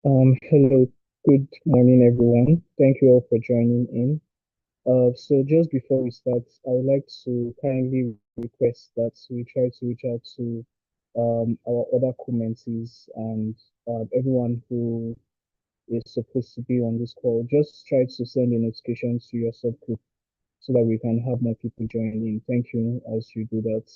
Hello, good morning, everyone. Thank you all for joining in. So just before we start, I would like to kindly request that we try to reach out to our other communities and everyone who is supposed to be on this call. Just try to send a notification to your subgroup so that we can have more people join in. Thank you as you do that.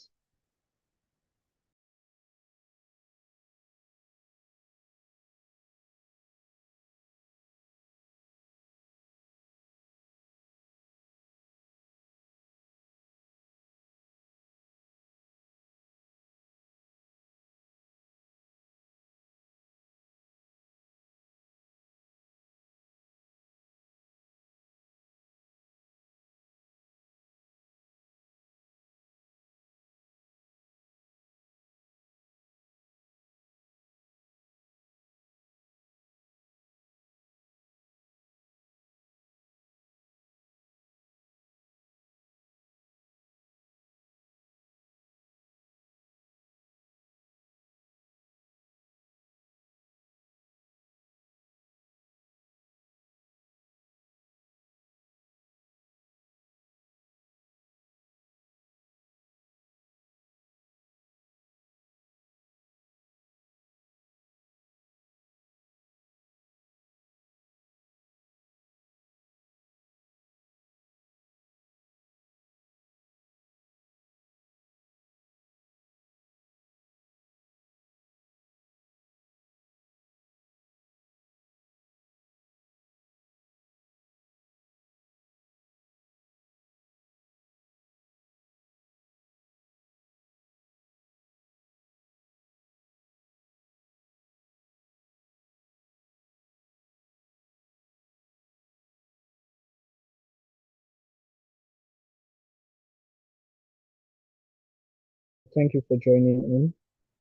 Thank you for joining in.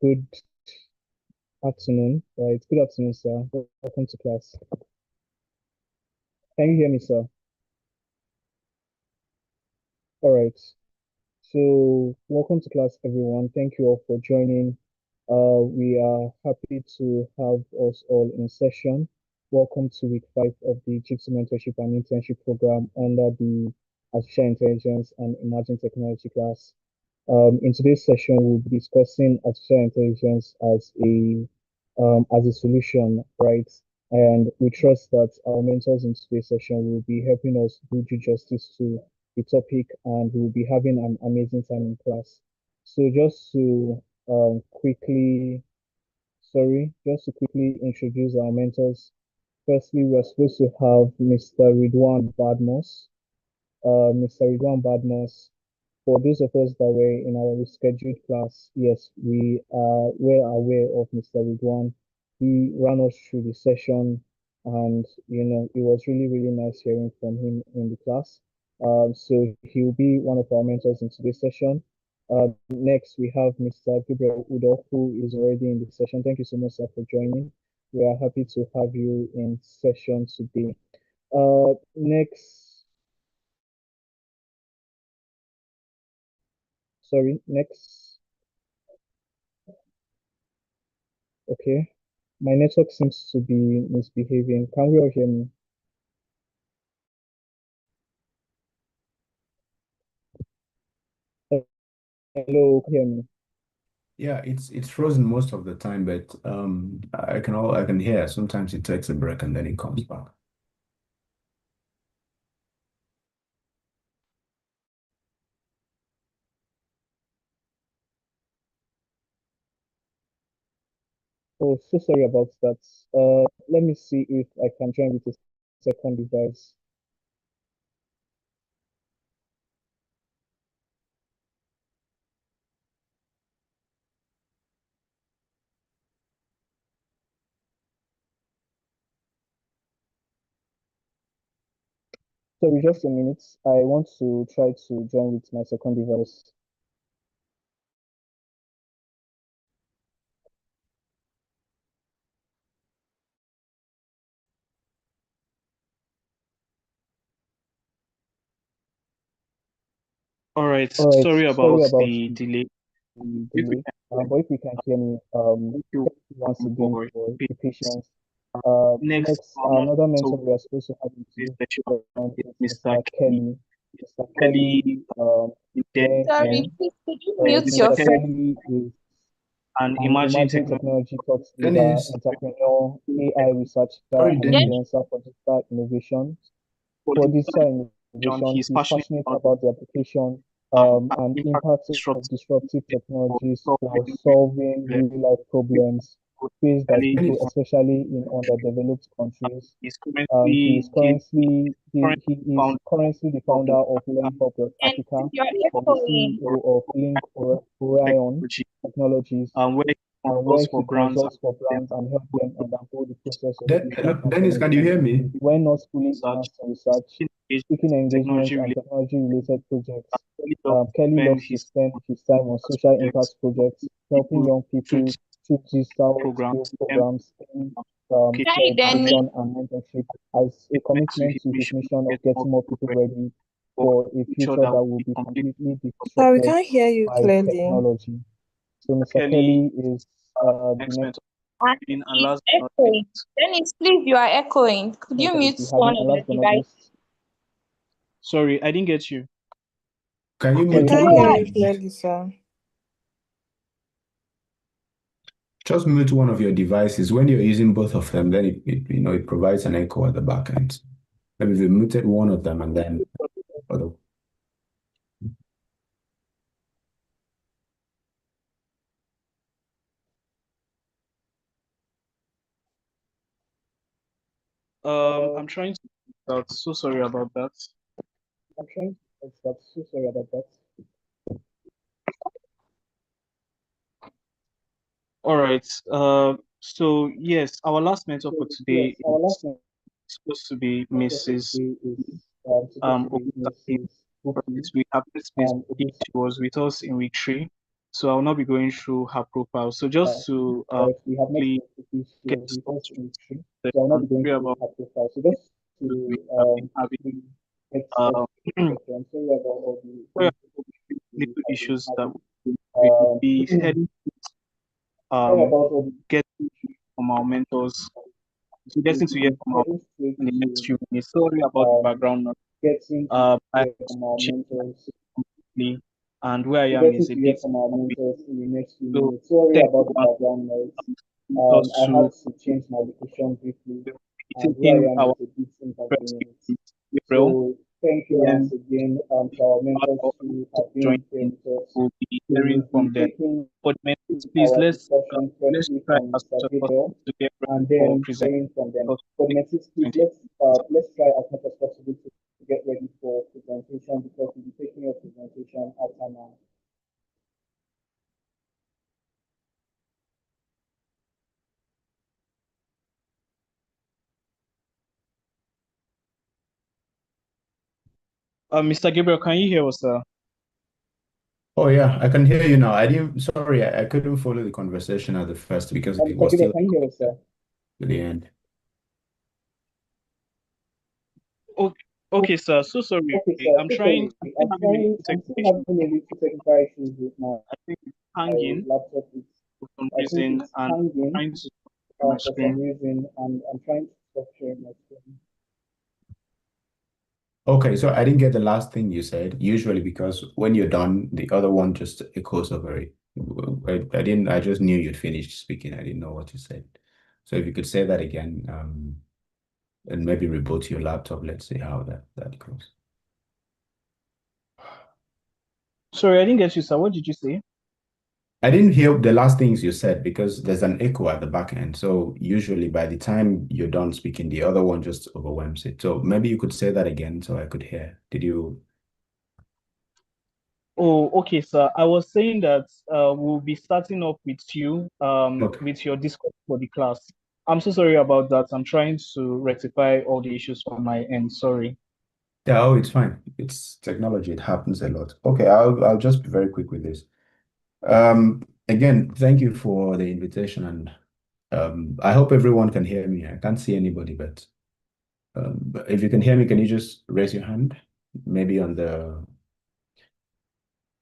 Good afternoon. Right. Good afternoon, sir. Welcome to class. Can you hear me, sir? All right. So, welcome to class, everyone. Thank you all for joining. We are happy to have us all in session. Welcome to week 5 of the JIIPCC Mentorship and Internship Program under the Artificial Intelligence and Emerging Technology class. In today's session, we'll be discussing artificial intelligence as a solution, right? And we trust that our mentors in today's session will be helping us do due justice to the topic, and we'll be having an amazing time in class. So just to just to quickly introduce our mentors. Firstly, we're supposed to have Mr. Ridwan Badmos. Mr. Ridwan Badmos, for those of us that were in our rescheduled class, yes, we are well aware of Mr. Ridwan. He ran us through the session, and it was really, really nice hearing from him in the class. So he'll be one of our mentors in today's session. Next, we have Mr. Gabriel Udo, who is already in the session. Thank you so much, sir, for joining. We are happy to have you in session today. Next. Okay. My network seems to be misbehaving. Can we all hear me? Hello, can you hear me? Yeah, it's frozen most of the time, but I can hear. Sometimes it takes a break and then it comes back. Oh, so sorry about that. Let me see if I can join with a second device. Sorry, just a minute. I want to try to join with my second device. All right, All right, sorry sorry about about the delay. the If we delay. can hear But if you can hear me, thank you thank you once again for for the patience. patience. Next, Next, another so mentor we are supposed to have with this you lecture is is Mr. Mr. Kelly. Kelly. Mr. Kelly Kelly, did there Sorry, here. please, could you So mute Mr. your Mr. Kelly, phone? Kelly is an an emerging emerging technology technology thought leader, Dennis, entrepreneur, AI researcher, sorry, and Then, Dennis. influencer for digital innovation. for For digital digital innovation. innovation, He's he's passionate passionate about about the application and and impact impact of disruptive disruptive for technologies for solving real solving problems. real-life problems faced by Kelly people, Dennis, especially in underdeveloped countries. is He currently is currently current he is founder currently the of founder of Learn Hub of and Africa you're and the echoing. CEO of Link Orion technology, Technologies, where he where consults he for brands and consults for them brands and help them undergo the process of De digital Dennis, can you transformation hear me? when not fully research, immersed in research, speaking engagements, technology and related. technology-related projects. Kelly loves to Kelly spend loves to his spend his time on social projects impact projects, helping people young through people through digital skill programs, STEM, programs in Hi, education, and Danny. education and mentorship as a commitment to commitment his to his mission mission to of get more getting more people people ready ready for for a a future future that that will will be be completely completely Sorry, we disrupted can't hear you by clearly. technology. So Mr. Kelly, Kelly is the next next mentor. And And he's last but not echoing. least, Dennis, please, you are echoing. Could you mentor we'll mute be one having. of And your last but not devices? least, sorry, I didn't get you. Can you so We you mute can can't one you of hear hear your me? you devices? clearly, sir. Just mute one of your devices. When you're using both of them, then it provides an echo at the back end. Maybe if you muted one of them and then other. I'm trying to out. So sorry about that. I'm trying to start. So sorry about that. All right. So yes, our last mentor for So today yes, our is last mentor supposed to be for Mrs. today is supposed to be Oguntaye. Mrs. Buki. We have this Miss Buki. Ogus. She was with us in week 3, so I will not be going through her profile. So just to Right, we have met quickly Buki. She get was with us us in history. started So I'll not and be going three through about her profile. So just issues we to have been having. quickly get Um, structure. I'm sorry about all the sorry issues about the we little have been issues that having. we will be heading Sorry about all the getting from our mentors. So issues. getting to hear We'll be from our heading straight in the next to few minutes. Sorry about the um, background noise. getting to I hear from our changed mentors. completely, and where I We're am getting is a to hear bit from our noisy. mentors in the next few So minutes. Sorry thank about the everyone background noise. for us I to had to change my location briefly, and where taking I am our is a bit first inconvenient. Gabriel. So thank you Yeah, once again to our mentors our who have join been here in. with us. We'll be So hearing we'll be from them. taking For the mentors, please our discussion let's firstly try from as much Mr. as possible Gabriel to get ready and for then presenting hearing from them. because For the mentors, please 20. let's try as much as possible to get ready for presentation because we'll be taking your presentation after now. Mr. Gabriel, can you hear us, sir? Oh yeah, I can hear you now. I didn't, sorry, I couldn't follow the conversation at the first because it Mr. was Gabriel, still can you hear us, sir? to the end. Okay, okay, sir. So sorry. Okay, sir. I'm So trying. sorry. I'm still having a little I'm still technical issue. having a little technical issues with I think it's my hanging laptop. for some I think reason, it's and I'm hanging trying to share my for some screen. reason, and I'm trying to stop sharing my screen. Okay, so I didn't get the last thing you said, usually because when you're done, the other one just echoes over it. I didn't, I just knew you'd finished speaking. I didn't know what you said. So if you could say that again, and maybe reboot your laptop, let's see how that goes. Sorry, I didn't get you, sir. What did you say? I didn't hear the last things you said because there's an echo at the back end. So usually by the time you're done speaking, the other one just overwhelms it. So maybe you could say that again so I could hear. Did you? Oh, okay, sir. I was saying that we'll be starting off with you, Okay. with your discourse for the class. I'm so sorry about that. I'm trying to rectify all the issues from my end. Sorry. Yeah, oh, it's fine. It's technology. It happens a lot. Okay, I'll just be very quick with this. Again, thank you for the invitation, and I hope everyone can hear me. I can't see anybody, but if you can hear me, can you just raise your hand? Maybe on the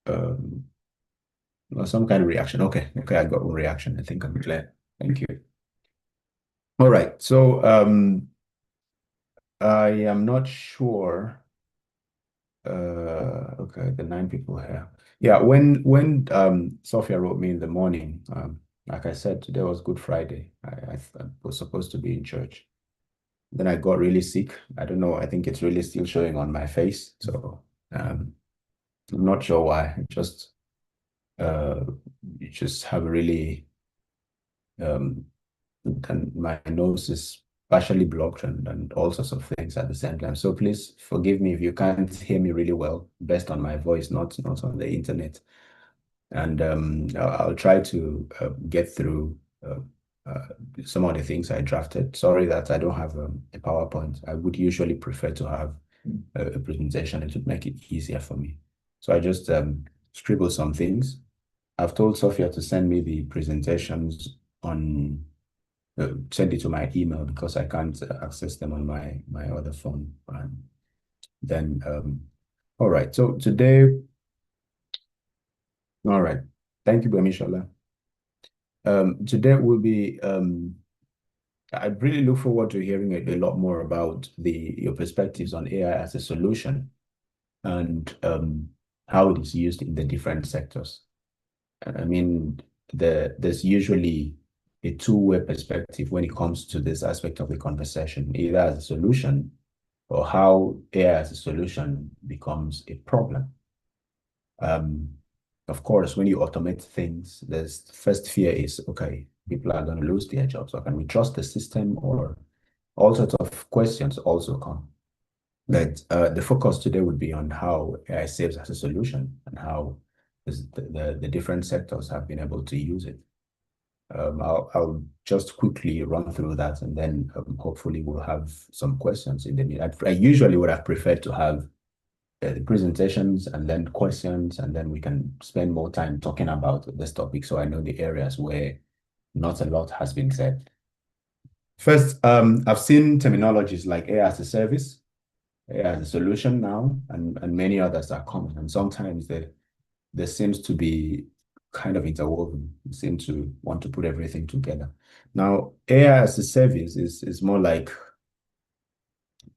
um, or some kind of reaction. Okay, okay, I got one reaction. I think I'm clear. Thank you. All right. So I am not sure. Okay, the 9 people here. Yeah, when Sophia wrote me in the morning, like I said, today was Good Friday. I was supposed to be in church. Then I got really sick. I don't know. I think it's really still showing on my face. So I'm not sure why. Uh, you just have a really um, and my nose is partially blocked and all sorts of things at the same time. So please forgive me if you can't hear me really well, based on my voice, not on the internet. And I'll try to get through uh, some of the things I drafted. Sorry that I don't have a PowerPoint. I would usually prefer to have a presentation. It would make it easier for me. So I just scribbled some things. I've told Sophia to send me the presentations on send it to my email because I can't access them on my other phone. And then, all right. So today, all right. Thank you, Bamishola. Today will be. I really look forward to hearing a lot more about your perspectives on AI as a solution and how it is used in the different sectors. I mean, there's usually a two-way perspective when it comes to this aspect of the conversation, either as a solution or how AI as a solution becomes a problem. Of course, when you automate things, the first fear is, okay, people are going to lose their jobs. Or can we trust the system? Or all sorts of questions also come. But the focus today would be on how AI saves as a solution and how the different sectors have been able to use it. I'll just quickly run through that, and then hopefully we'll have some questions in the meeting. I usually would have preferred to have the presentations and then questions, and then we can spend more time talking about this topic so I know the areas where not a lot has been said. First, I've seen terminologies like AI as a service, AI as a solution now, and many others are common. And sometimes there seems to be kind of interwoven. You seem to want to put everything together. Now, AI as a service is more like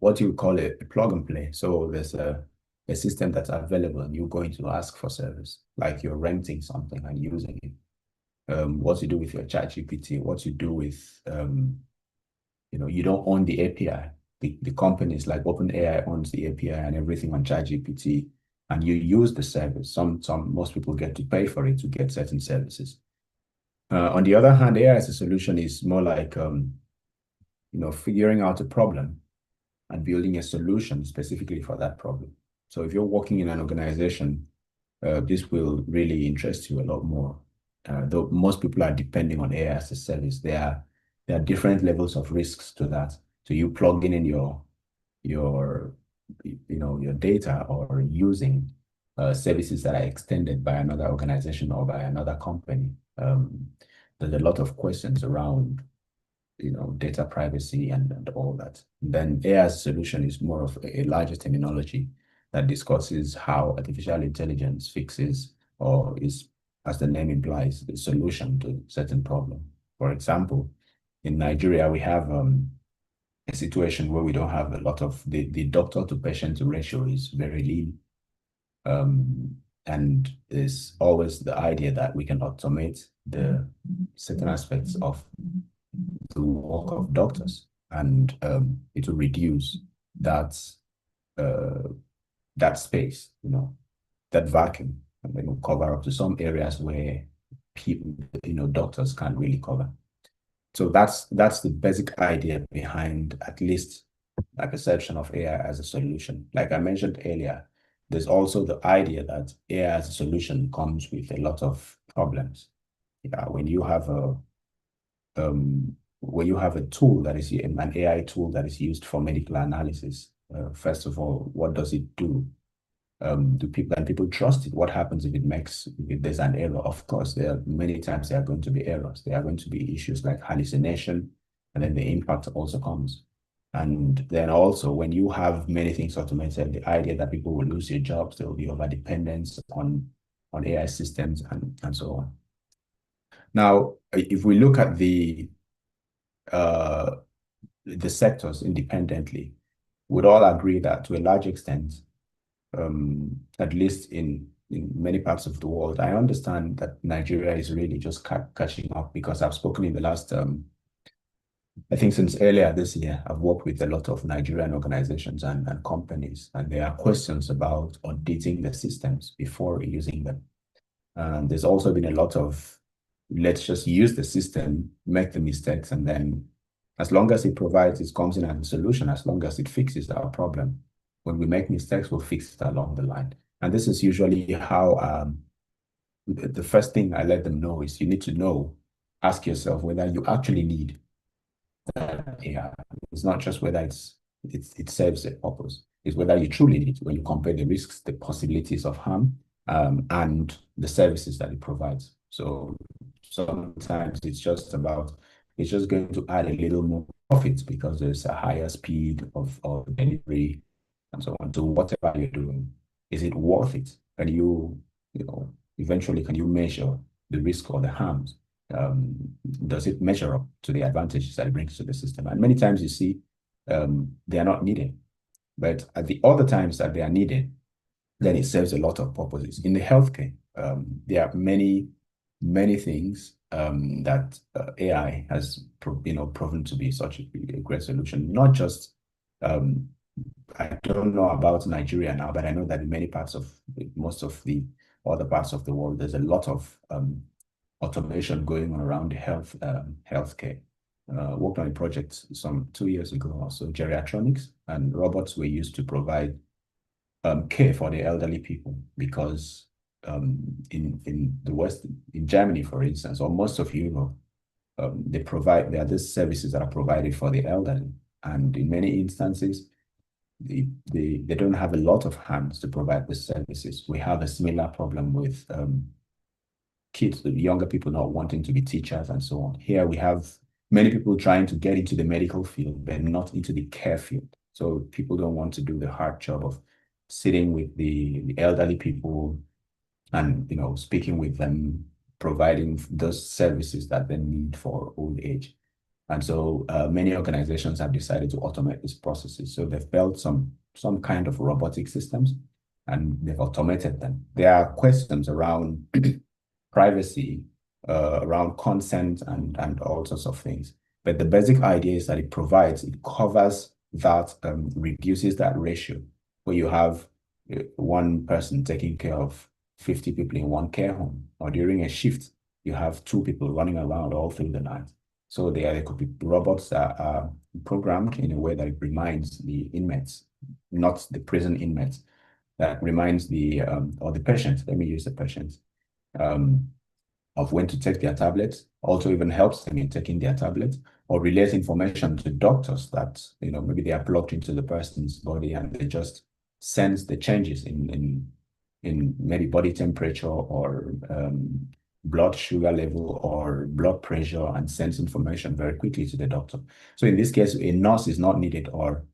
what you would call a plug and play. So there's a system that's available and you're going to ask for service, like you're renting something and using it. What you do with your ChatGPT, what you do with, you don't own the API. The companies like OpenAI owns the API and everything on ChatGPT, and you use the service. Most people get to pay for it to get certain services. On the other hand, AI as a solution is more like, figuring out a problem and building a solution specifically for that problem. So if you're working in an organization, this will really interest you a lot more. Though most people are depending on AI as a service, there are different levels of risks to that. So you plugging in your data or using services that are extended by another organization or by another company. There's a lot of questions around data privacy and all that. Then AI's solution is more of a larger terminology that discusses how artificial intelligence fixes or is, as the name implies, the solution to certain problem. For example, in Nigeria, we have a situation where we don't have a lot of the doctor to patient ratio is very lean. And there's always the idea that we can automate the certain aspects of the work of doctors, and it will reduce that that space, that vacuum, and then will cover up to some areas where people, doctors can't really cover. So that's the basic idea behind at least a perception of AI as a solution. Like I mentioned earlier, there's also the idea that AI as a solution comes with a lot of problems. Yeah, when you have a tool that is an AI tool that is used for medical analysis, first of all, what does it do? Do people trust it? What happens if there's an error? Of course, many times there are going to be errors. There are going to be issues like hallucination, and then the impact also comes. And then also, when you have many things automated, the idea that people will lose their jobs, there will be over dependence on AI systems and so on. Now, if we look at the the sectors independently would all agree that to a large extent, at least in many parts of the world, I understand that Nigeria is really just catching up, because I've spoken in the last, I think since earlier this year, I've worked with a lot of Nigerian organizations and companies, and there are questions about auditing the systems before using them. There's also been a lot of, let's just use the system, make the mistakes, and then as long as it comes in as a solution, as long as it fixes our problem. When we make mistakes, we'll fix it along the line. And this is usually how the first thing I let them know is you need to ask yourself whether you actually need that AI. It's not just whether it serves a purpose. It's whether you truly need it when you compare the risks, the possibilities of harm, and the services that it provides. So sometimes it's just going to add a little more profit because there's a higher speed of delivery and so on. So whatever you're doing, is it worth it? Can eventually, can you measure the risk or the harms? Does it measure up to the advantages that it brings to the system? And many times you see they are not needed. But at the other times that they are needed, then it serves a lot of purposes. In the healthcare, there are many things that AI has proven to be such a great solution. Not just, I don't know about Nigeria now, but I know that in most of the other parts of the world, there's a lot of automation going on around the healthcare. Worked on a project some 2 years ago also, geriatronics, and robots were used to provide care for the elderly people, because in the West, in Germany, for instance, or most of Europe, there are these services that are provided for the elderly, and in many instances, they don't have a lot of hands to provide the services. We have a similar problem with kids, the younger people not wanting to be teachers and so on. Here we have many people trying to get into the medical field, but not into the care field. So people don't want to do the hard job of sitting with the elderly people and speaking with them, providing those services that they need for old age. And so many organizations have decided to automate these processes. So they've built some kind of robotic systems and they've automated them. There are questions around privacy, around consent and all sorts of things. But the basic idea is that it covers that, reduces that ratio where you have one person taking care of 50 people in one care home, or during a shift, you have 2 people running around all through the night. So there could be robots that are programmed in a way that it reminds the inmates, not the prison inmates, that reminds or the patients, let me use the patients, of when to take their tablets, also even helps them in taking their tablets, or relays information to doctors that, maybe they are plugged into the person's body and they just sense the changes in maybe body temperature or blood sugar level or blood pressure, and sends information very quickly to the doctor. So in this case, a nurse is not needed or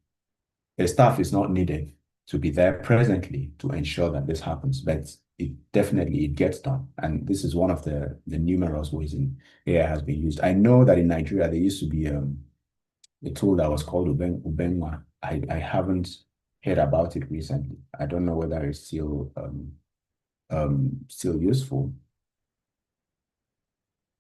a staff is not needed to be there presently to ensure that this happens, but it gets done. And this is one of the numerous ways AI has been used. I know that in Nigeria, there used to be a tool that was called Ubenwa. I haven't heard about it recently. I don't know whether it's still useful.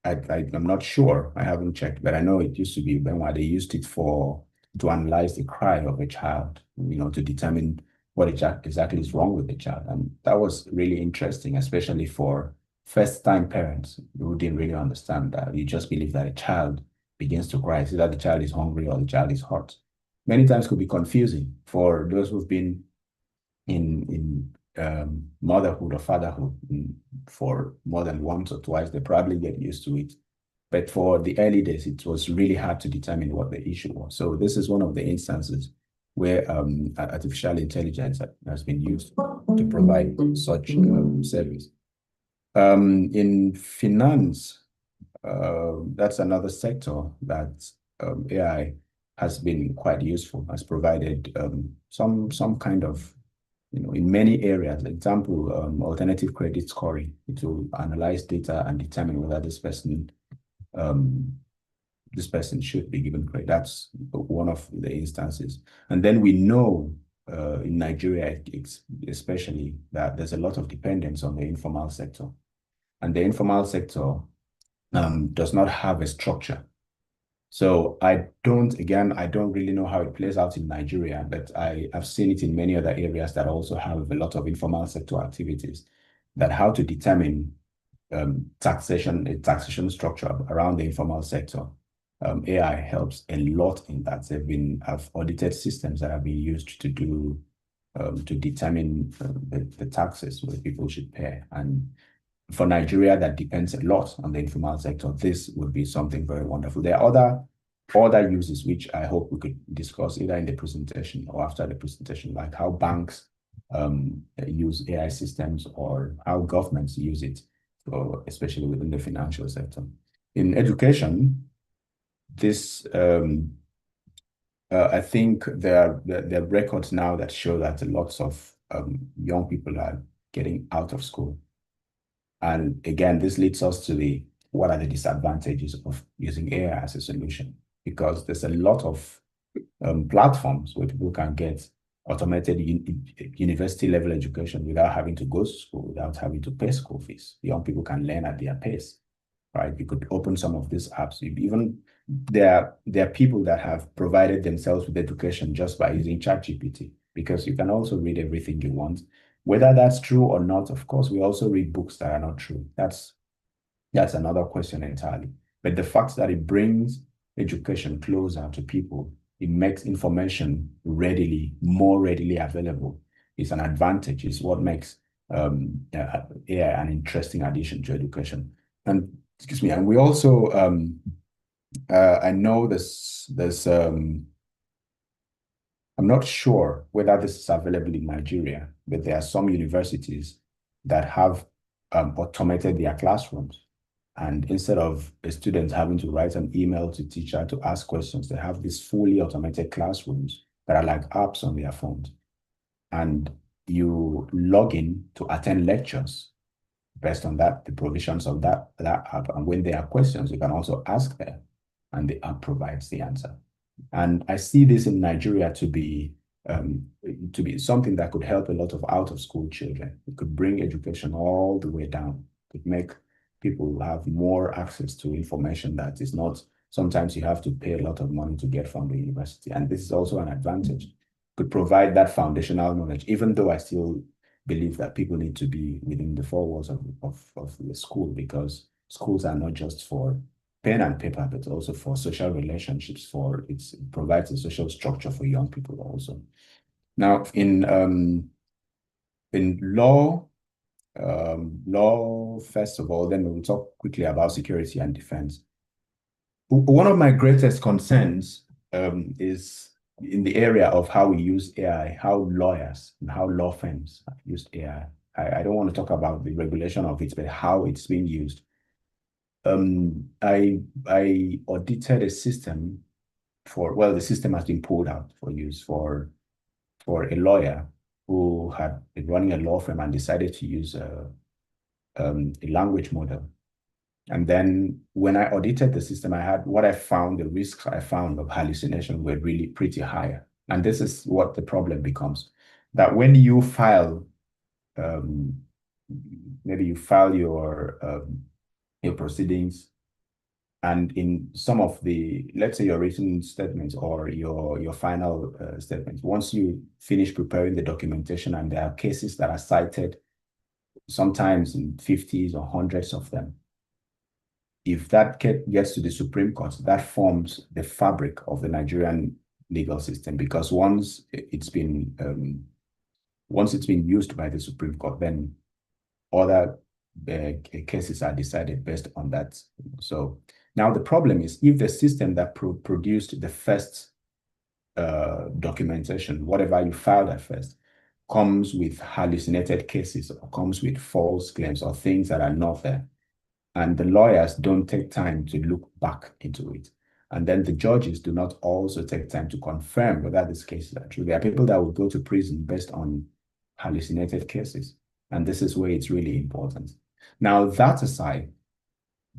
I'm not sure. I haven't checked, but I know it used to be Ubenwa. They used it to analyze the cry of a child, to determine what exactly is wrong with the child. And that was really interesting, especially for first-time parents who didn't really understand that. You just believe that a child begins to cry, see that the child is hungry or the child is hurt. Many times could be confusing for those who've been in motherhood or fatherhood for more than once or twice. They probably get used to it. But for the early days, it was really hard to determine what the issue was. So this is one of the instances where artificial intelligence has been used to provide such service. In finance, that's another sector that AI has been quite useful, has provided some kind of, in many areas. Example, alternative credit scoring. It will analyze data and determine whether this person this person should be given credit. That's one of the instances. And then we know in Nigeria, especially, that there's a lot of dependence on the informal sector. And the informal sector does not have a structure. So I don't really know how it plays out in Nigeria, but I have seen it in many other areas that also have a lot of informal sector activities, that how to determine a taxation structure around the informal sector. AI helps a lot in that. I've audited systems that have been used to do to determine the taxes that people should pay. And for Nigeria, that depends a lot on the informal sector. This would be something very wonderful. There are other uses which I hope we could discuss either in the presentation or after the presentation, like how banks use AI systems or how governments use it, especially within the financial sector. In education, this I think there are records now that show that lots of young people are getting out of school. And again, this leads us to what are the disadvantages of using AI as a solution? Because there's a lot of platforms where people can get automated university level education without having to go to school, without having to pay school fees. Young people can learn at their pace, right? You could open some of these apps. There are people that have provided themselves with education just by using ChatGPT, because you can also read everything you want. Whether that's true or not, of course, we also read books that are not true. That's another question entirely. But the fact that it brings education closer to people, it makes information more readily available, is an advantage. It's what makes AI an interesting addition to education. And excuse me, and we also I know there's I'm not sure whether this is available in Nigeria, but there are some universities that have automated their classrooms. And instead of a student having to write an email to teacher to ask questions, they have these fully automated classrooms that are like apps on their phones. And you log in to attend lectures based on the provisions of that app. And when there are questions, you can also ask there, and the app provides the answer. And I see this in Nigeria to be something that could help a lot of out-of-school children. It could bring education all the way down. It could make people have more access to information that is not, sometimes you have to pay a lot of money to get from the university. And this is also an advantage. It could provide that foundational knowledge, even though I still believe that people need to be within the four walls of the school, because schools are not just for pen and paper, but also for social relationships. It provides a social structure for young people also. Now, in law, first of all, then we'll talk quickly about security and defense. One of my greatest concerns is in the area of how we use AI, how lawyers and how law firms have used AI. I don't want to talk about the regulation of it, but how it's being used. I audited a system the system has been pulled out for use for a lawyer who had been running a law firm and decided to use a language model. And then when I audited the system, the risks I found of hallucination were really pretty high. And this is what the problem becomes, that when you file, maybe you file your proceedings, and in some of let's say your written statements or your final statements, once you finish preparing the documentation and there are cases that are cited, sometimes in 50s or hundreds of them, if that gets to the Supreme Court, that forms the fabric of the Nigerian legal system, because once it's been used by the Supreme Court, then other cases are decided based on that. So now the problem is, if the system that produced the first documentation, whatever you filed at first, comes with hallucinated cases or comes with false claims or things that are not there, and the lawyers don't take time to look back into it, and then the judges do not also take time to confirm whether these cases are true, there are people that will go to prison based on hallucinated cases. And this is where it's really important. Now, that aside,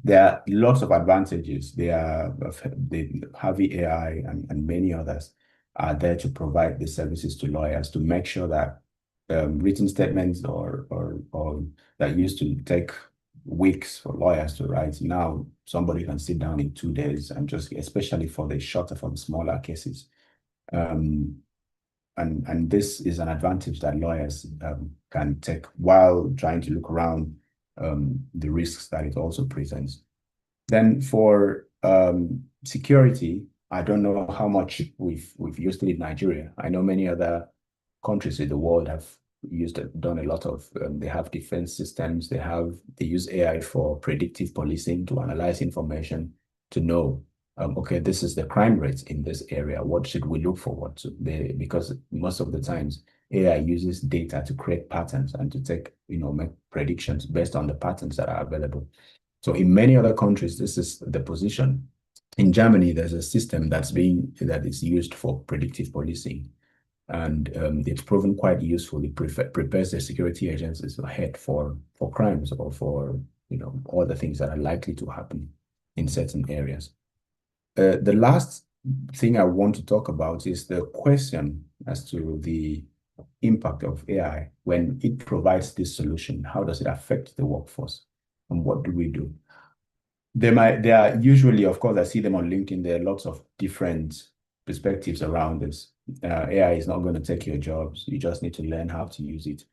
There are lots of advantages. The Harvey AI and many others are there to provide the services to lawyers to make sure that written statements or that used to take weeks for lawyers to write, now somebody can sit down in 2 days and just, especially for the shorter, for the smaller cases. And this is an advantage that lawyers can take while trying to look around the risks that it also presents. Then for security, I don't know how much we've used it in Nigeria. I know many other countries in the world have done a lot of. They have defense systems. They use AI for predictive policing to analyze information to know, okay, this is the crime rate in this area. What should we look forward to? Because most of the times AI uses data to create patterns and to make predictions based on the patterns that are available. So in many other countries, this is the position. In Germany, there's a system that is used for predictive policing, and it's proven quite useful. It prepares the security agencies ahead for crimes or for all the things that are likely to happen in certain areas. The last thing I want to talk about is the question as to the impact of AI when it provides this solution. How does it affect the workforce? And what do we do? There are usually, of course, I see them on LinkedIn. There are lots of different perspectives around this. AI is not going to take your jobs. You just need to learn how to use it,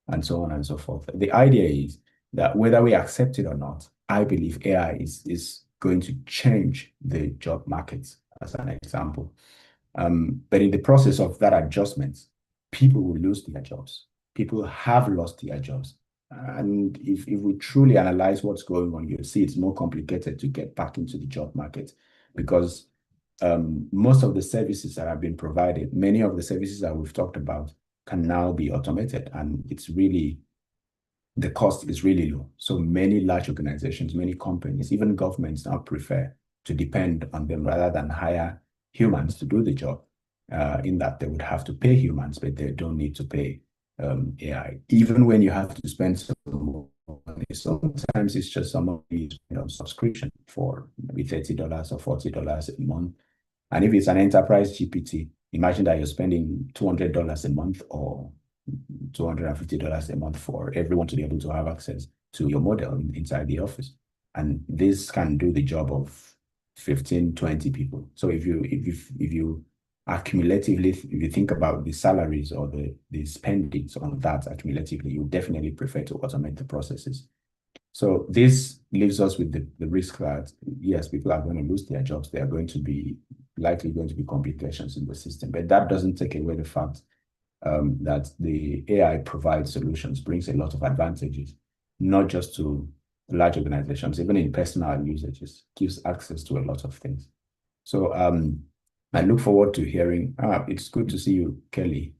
and so on and so forth. The idea is that whether we accept it or not, I believe AI is going to change the job markets, as an example. But in the process of that adjustment, people will lose their jobs. People have lost their jobs. And if we truly analyze what's going on, you'll see it's more complicated to get back into the job market because most of the services that have been provided, many of the services that we've talked about can now be automated, and the cost is really low. So many large organizations, many companies, even governments now prefer to depend on them rather than hire humans to do the job, in that they would have to pay humans, but they don't need to pay AI. Even when you have to spend some money, sometimes it's just some of these subscription for maybe $30 or $40 a month. And if it's an enterprise GPT, imagine that you're spending $200 a month or $250 a month for everyone to be able to have access to your model inside the office. And this can do the job of 15, 20 people. So if you accumulatively, if you think about the salaries or the spendings on that accumulatively, you definitely prefer to automate the processes. So this leaves us with the risk that, yes, people are going to lose their jobs. There are likely going to be complications in the system, but that doesn't take away the fact that the AI provides solutions, brings a lot of advantages, not just to large organizations, even in personal usages, gives access to a lot of things. So I look forward to hearing. It's good to see you, Kelly.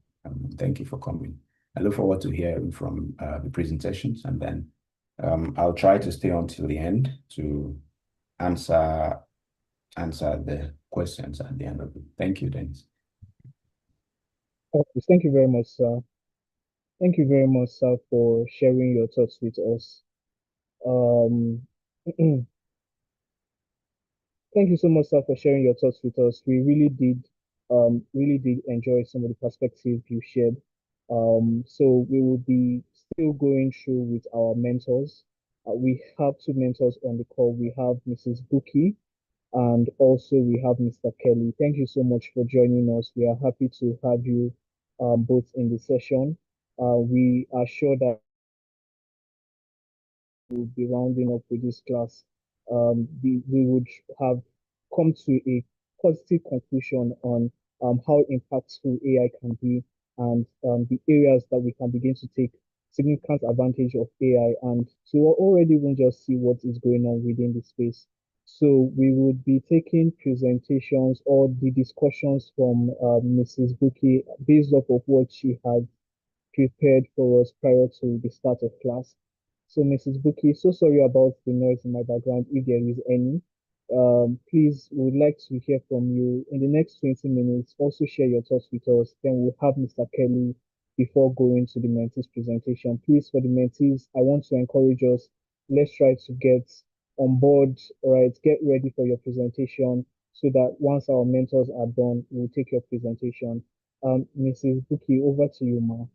Thank you for coming. I look forward to hearing from the presentations, and then I'll try to stay until the end to answer the questions at the end of it. Thank you, Dennis. Okay, thank you very much, sir. Thank you very much, sir, for sharing your thoughts with us. Um, Thank you so much, sir, for sharing your thoughts with us. We really did enjoy some of the perspectives you shared. So we will be still going through with our mentors. We have two mentors on the call. We have Mrs. Buki and also we have Mr. Kelly. Thank you so much for joining us. We are happy to have you both in the session. We are sure that we'll be rounding up with this class. We would have come to a positive conclusion on how impactful AI can be and the areas that we can begin to take significant advantage of AI and to already even just see what is going on within the space. So we would be taking presentations or the discussions from Mrs. Buki based off of what she had prepared for us prior to the start of class. So, Mrs. Buki, so sorry about the noise in my background, if there is any. Please, we would like to hear from you in the next 20 minutes. Also, share your thoughts with us. Then we'll have Mr. Kelly before going to the mentees presentation. Please, for the mentees, I want to encourage us. Let's try to get on board, right? Get ready for your presentation so that once our mentors are done, we'll take your presentation. Mrs. Buki, over to you, ma.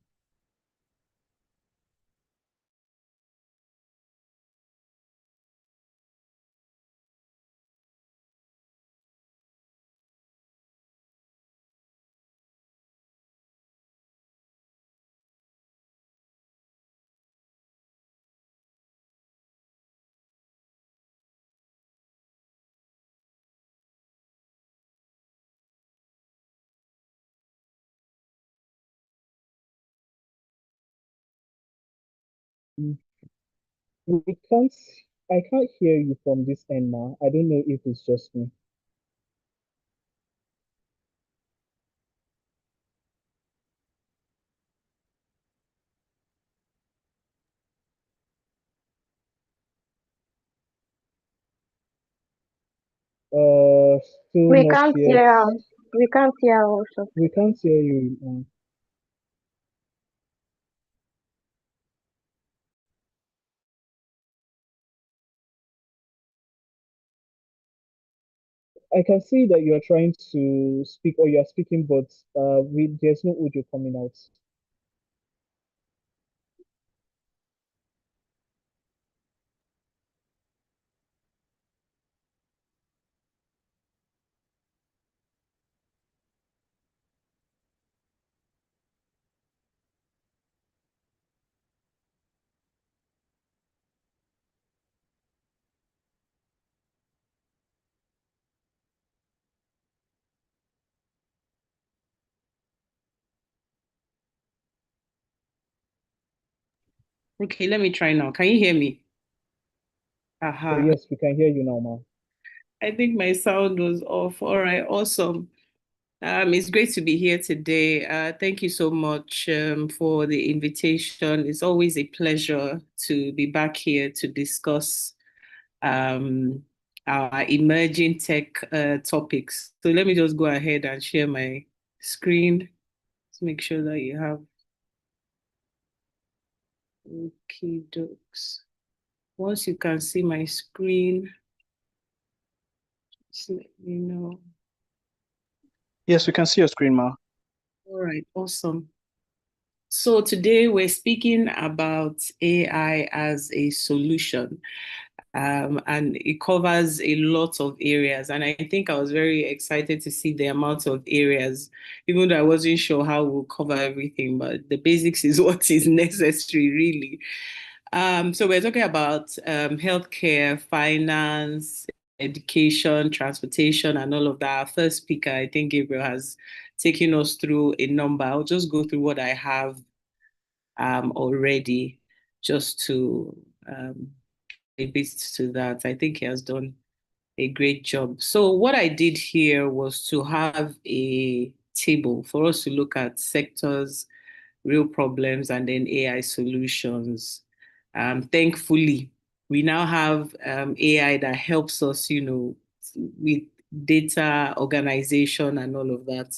We can't, I can't hear you from this end, ma. I don't know if it's just me. Still We not can't yet. hear her. We can't hear her also. We can't hear you. I can see that you are trying to speak or you are speaking, but there's no audio coming out. Okay, let me try now. Can you hear me? So Aha. yes, we can hear you now, ma. I think my sound was off. All right, awesome. It's great to be here today. Thank you so much for the invitation. It's always a pleasure to be back here to discuss our emerging tech topics. So let me just go ahead and share my screen to make sure that you have okay docs. Once you can see my screen, just let me know. Yes, we can see your screen, ma. All right, awesome. So today we're speaking about AI as a solution, and it covers a lot of areas. And I think I was very excited to see the amount of areas, even though I wasn't sure how we'll cover everything, but the basics is what is necessary, really. So we're talking about healthcare, finance, education, transportation, and all of that. Our first speaker, I think Gabriel, has taken us through a number. I'll just go through what I have already, just to a bit to that. I think he has done a great job. So what I did here was to have a table for us to look at sectors, real problems, and then AI solutions. Thankfully, we now have AI that helps us, with data organization and all of that.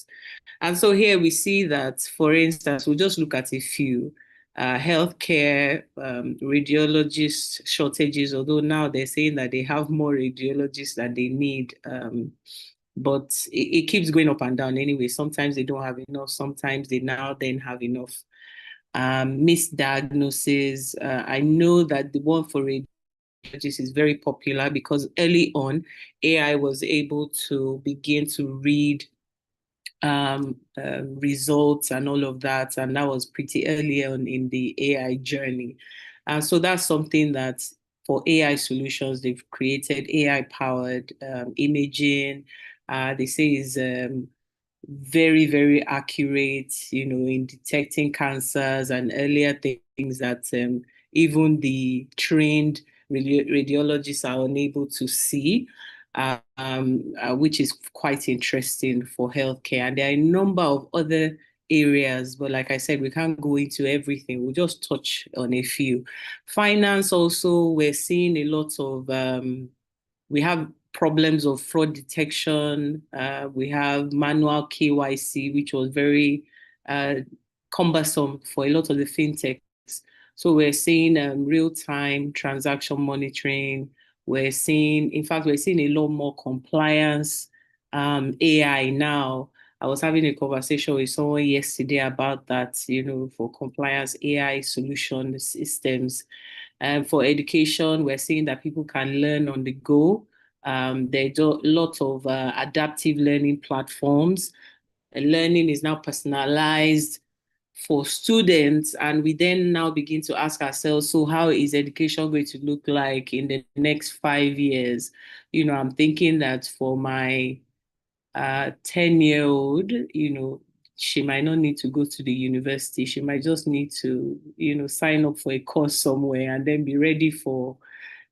And so here we see that, for instance, we'll just look at a few. Healthcare, radiologist shortages, although now they're saying that they have more radiologists than they need. But it keeps going up and down anyway. Sometimes they don't have enough, sometimes they now then have enough. Misdiagnosis. I know that the one for radiologists is very popular because early on, AI was able to begin to read results and all of that. And that was pretty early on in the AI journey. So that's something that for AI solutions, they've created AI powered imaging. They say is very, very accurate, in detecting cancers and earlier things that even the trained radiologists are unable to see, which is quite interesting for healthcare. And there are a number of other areas, but like I said, we can't go into everything. We'll just touch on a few. Finance also, we're seeing a lot of we have problems of fraud detection. We have manual KYC, which was very cumbersome for a lot of the fintechs. So we're seeing real-time transaction monitoring, We're seeing, in fact, we're seeing a lot more compliance AI now. I was having a conversation with someone yesterday about that, for compliance AI solution systems. For education, we're seeing that people can learn on the go. There's a lot of adaptive learning platforms. Learning is now personalized for students, and we then now begin to ask ourselves, so how is education going to look like in the next 5 years? I'm thinking that for my 10-year-old, she might not need to go to the university. She might just need to, sign up for a course somewhere and then be ready for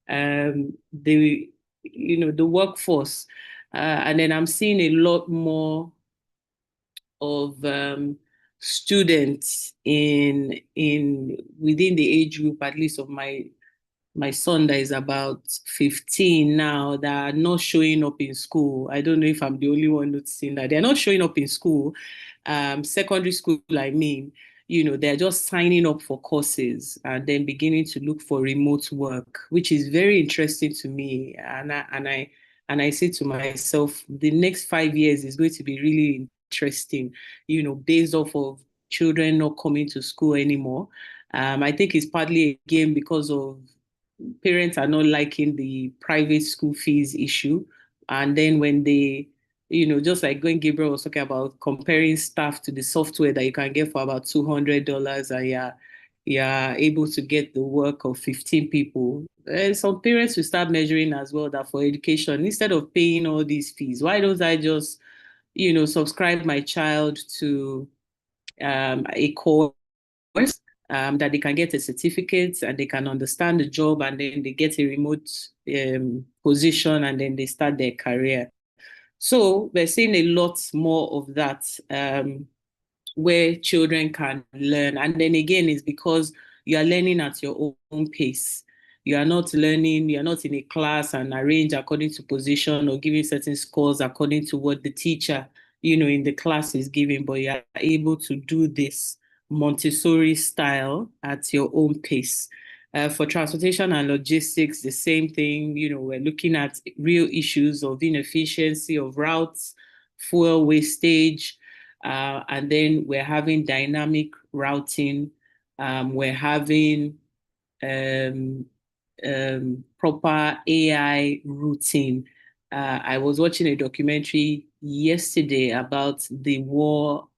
the workforce. And then I'm seeing a lot more of students in within the age group, at least of my son that is about 15 now, that are not showing up in school. I don't know if I'm the only one noticing that. They're not showing up in school, secondary school, I mean. They're just signing up for courses and then beginning to look for remote work, which is very interesting to me. And I say to myself, the next 5 years is going to be really interesting, based off of children not coming to school anymore. I think it's partly again because of parents are not liking the private school fees issue. And then when they, just like when Gabriel was talking about comparing staff to the software that you can get for about $200, and you're able to get the work of 15 people. And some parents will start measuring as well that for education, instead of paying all these fees, why don't I just, subscribe my child to a course that they can get a certificate and they can understand the job, and then they get a remote position, and then they start their career. So we're seeing a lot more of that, where children can learn. And then again, it's because you are learning at your own pace. You are not learning, you're not in a class and arranged according to position or giving certain scores according to what the teacher, in the class is giving, but you are able to do this Montessori style at your own pace. For transportation and logistics, the same thing. We're looking at real issues of inefficiency of routes, fuel wastage, and then we're having dynamic routing. We're having proper AI routing. I was watching a documentary yesterday about the war,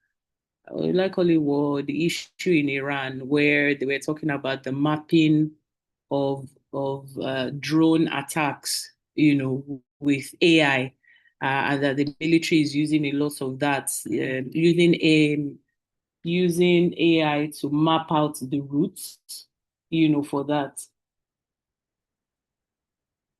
likely war, the issue in Iran, where they were talking about the mapping of drone attacks, with AI, and that the military is using a lot of that, using AI to map out the routes, for that.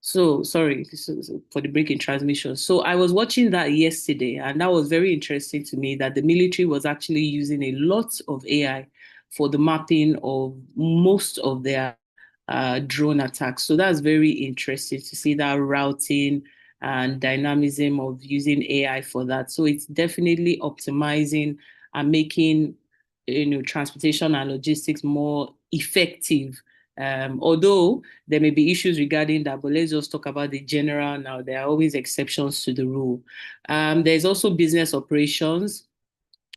So sorry, this is for the break in transmission. So I was watching that yesterday, and that was very interesting to me that the military was actually using a lot of AI for the mapping of most of their drone attacks. So that's very interesting to see that routing and dynamism of using AI for that. So it's definitely optimizing and making, transportation and logistics more effective. Although there may be issues regarding that, but let's just talk about the general now. There are always exceptions to the rule. There's also business operations,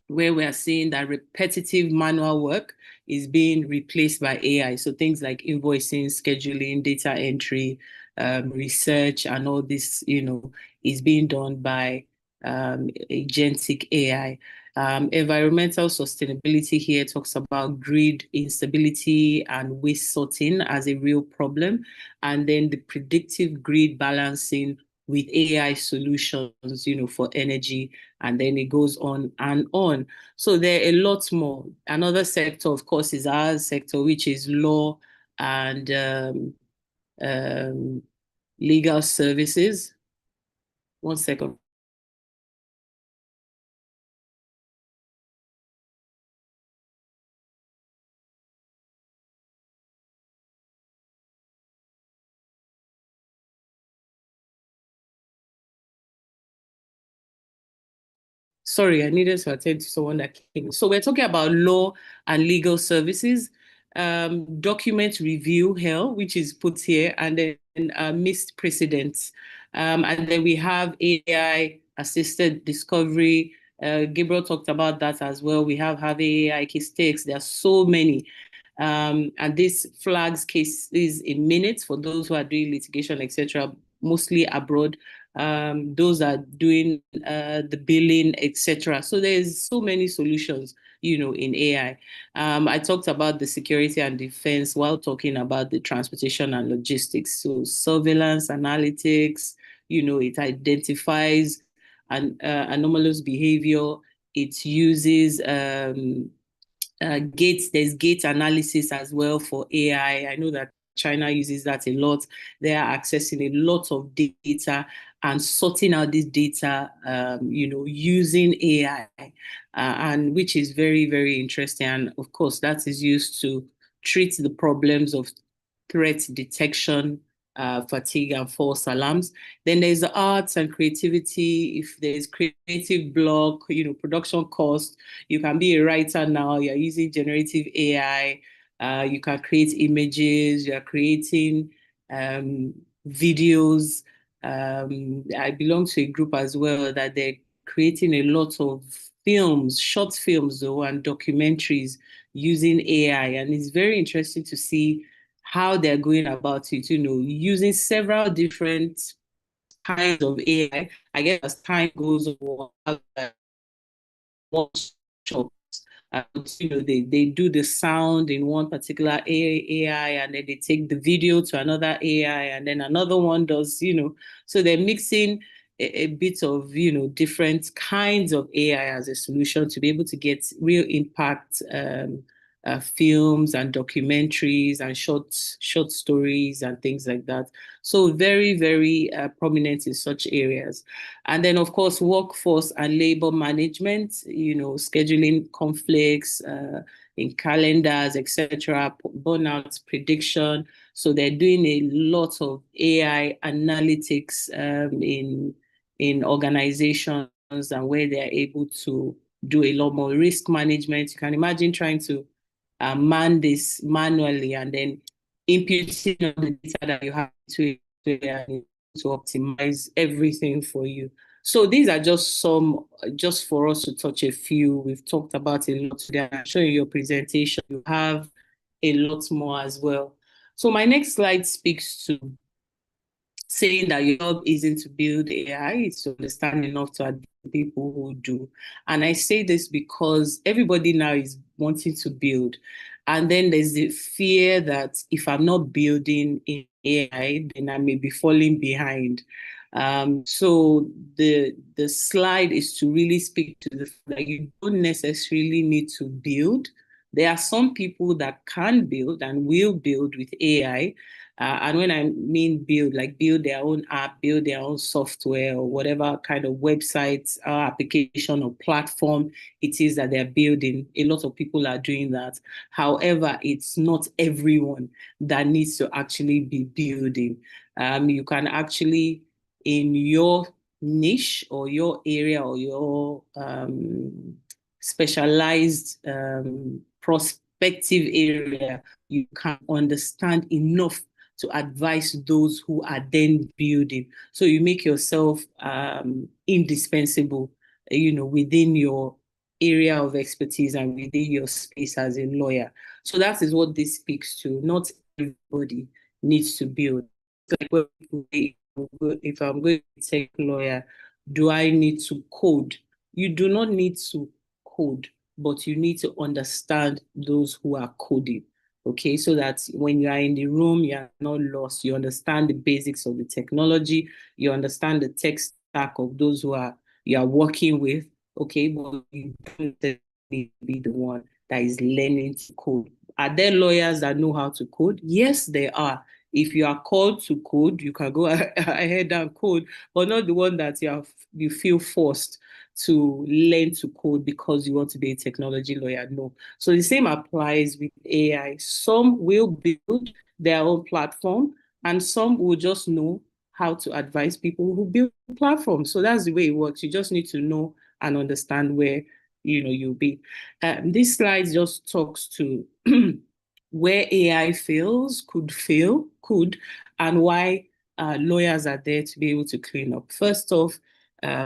where we are seeing that repetitive manual work is being replaced by AI. So things like invoicing, scheduling, data entry, research, and all this, is being done by agentic AI. Environmental sustainability here talks about grid instability and waste sorting as a real problem, and then the predictive grid balancing with AI solutions, for energy, and then it goes on and on. So there are a lot more. Another sector, of course, is our sector, which is law and um, legal services. One second. Sorry, I needed to attend to someone that came. So we're talking about law and legal services. document review hell, which is put here, and then missed precedents. And then we have AI assisted discovery. Gabriel talked about that as well. We have AI case takes. There are so many. And this flags cases in minutes for those who are doing litigation, etc., mostly abroad. Those are doing the billing, etc. So there's so many solutions, in AI. I talked about the security and defense while talking about the transportation and logistics. So surveillance, analytics, it identifies anomalous behavior. It uses there's gate analysis as well for AI. I know that China uses that a lot. They are accessing a lot of data and sorting out this data, using AI, and which is very, very interesting. And of course, that is used to treat the problems of threat detection, fatigue, and false alarms. Then there's the arts and creativity. If there's creative block, production cost, you can be a writer now. You're using generative AI. You can create images. You're creating videos. I belong to a group as well that they're creating a lot of films, short films though, and documentaries using AI. And it's very interesting to see how they're going about it, using several different kinds of AI. I guess as time goes on, they do the sound in one particular AI, and then they take the video to another AI, and then another one does, so they're mixing a bit of, different kinds of AI as a solution to be able to get real impact films and documentaries and short stories and things like that. So very, very prominent in such areas. And then, of course, workforce and labor management, scheduling conflicts in calendars, etc., burnout prediction. So they're doing a lot of AI analytics in organizations, and where they're able to do a lot more risk management. You can imagine trying to man this manually and then imputing all the data that you have to optimize everything for you. So these are just some, just for us to touch a few. We've talked about a lot today. I'm sure in your presentation you have a lot more as well. So my next slide speaks to saying that your job isn't to build AI, it's to understand enough to advise people who do. And I say this because everybody now is wanting to build. And then there's the fear that if I'm not building in AI, then I may be falling behind. So the slide is to really speak to the fact that you don't necessarily need to build. There are some people that can build and will build with AI. And when I mean build, like build their own app, build their own software, or whatever kind of website, application, or platform it is that they're building. A lot of people are doing that. However, it's not everyone that needs to actually be building. You can actually, in your niche or your area or your specialized prospective area, you can understand enough to advise those who are then building. So you make yourself indispensable, within your area of expertise and within your space as a lawyer. So that is what this speaks to. Not everybody needs to build. Like if I'm going to take lawyer, do I need to code? You do not need to code, but you need to understand those who are coding. Okay, so that when you are in the room, you are not lost. You understand the basics of the technology. You understand the tech stack of those you are working with. Okay, but you don't be the one that is learning to code. Are there lawyers that know how to code? Yes, there are. If you are called to code, you can go ahead and code, but not the one that you feel forced to learn to code because you want to be a technology lawyer. No. So the same applies with AI. Some will build their own platform, and some will just know how to advise people who build platforms. So that's the way it works. You just need to know and understand where you'll be. This slide just talks to where AI fails, and why lawyers are there to be able to clean up. First off,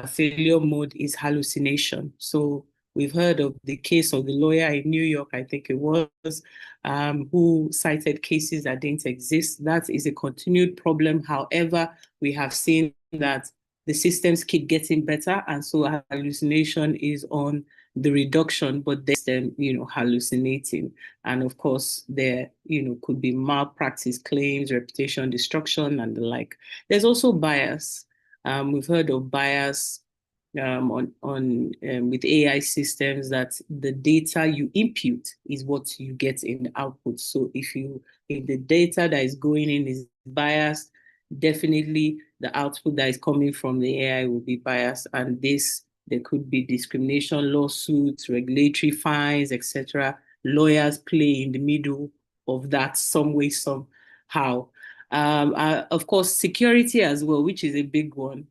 failure mode is hallucination. So we've heard of the case of the lawyer in New York, I think it was, who cited cases that didn't exist. That is a continued problem. However, we have seen that the systems keep getting better, and so hallucination is on the reduction, but them, hallucinating. And of course, there, could be malpractice claims, reputation destruction, and the like. There's also bias. We've heard of bias with AI systems, that the data you input is what you get in the output. So if the data that is going in is biased, definitely the output that is coming from the AI will be biased. And there could be discrimination lawsuits, regulatory fines, etc. Lawyers play in the middle of that some way, somehow. Of course, security as well, which is a big one,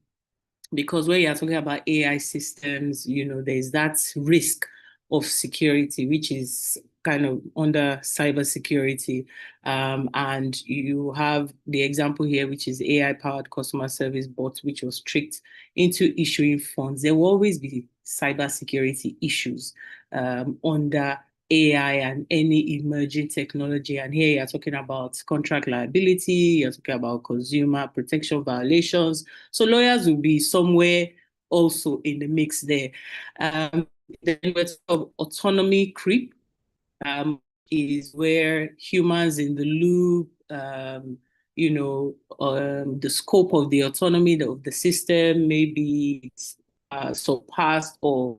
because when you're talking about AI systems, there's that risk of security, which is kind of under cybersecurity. And you have the example here, which is AI-powered customer service bot, which was tricked into issuing funds. There will always be cybersecurity issues under AI and any emerging technology. And here you're talking about contract liability, you're talking about consumer protection violations. So lawyers will be somewhere also in the mix there. Then autonomy creep is where humans in the loop, the scope of the autonomy of the system maybe surpassed or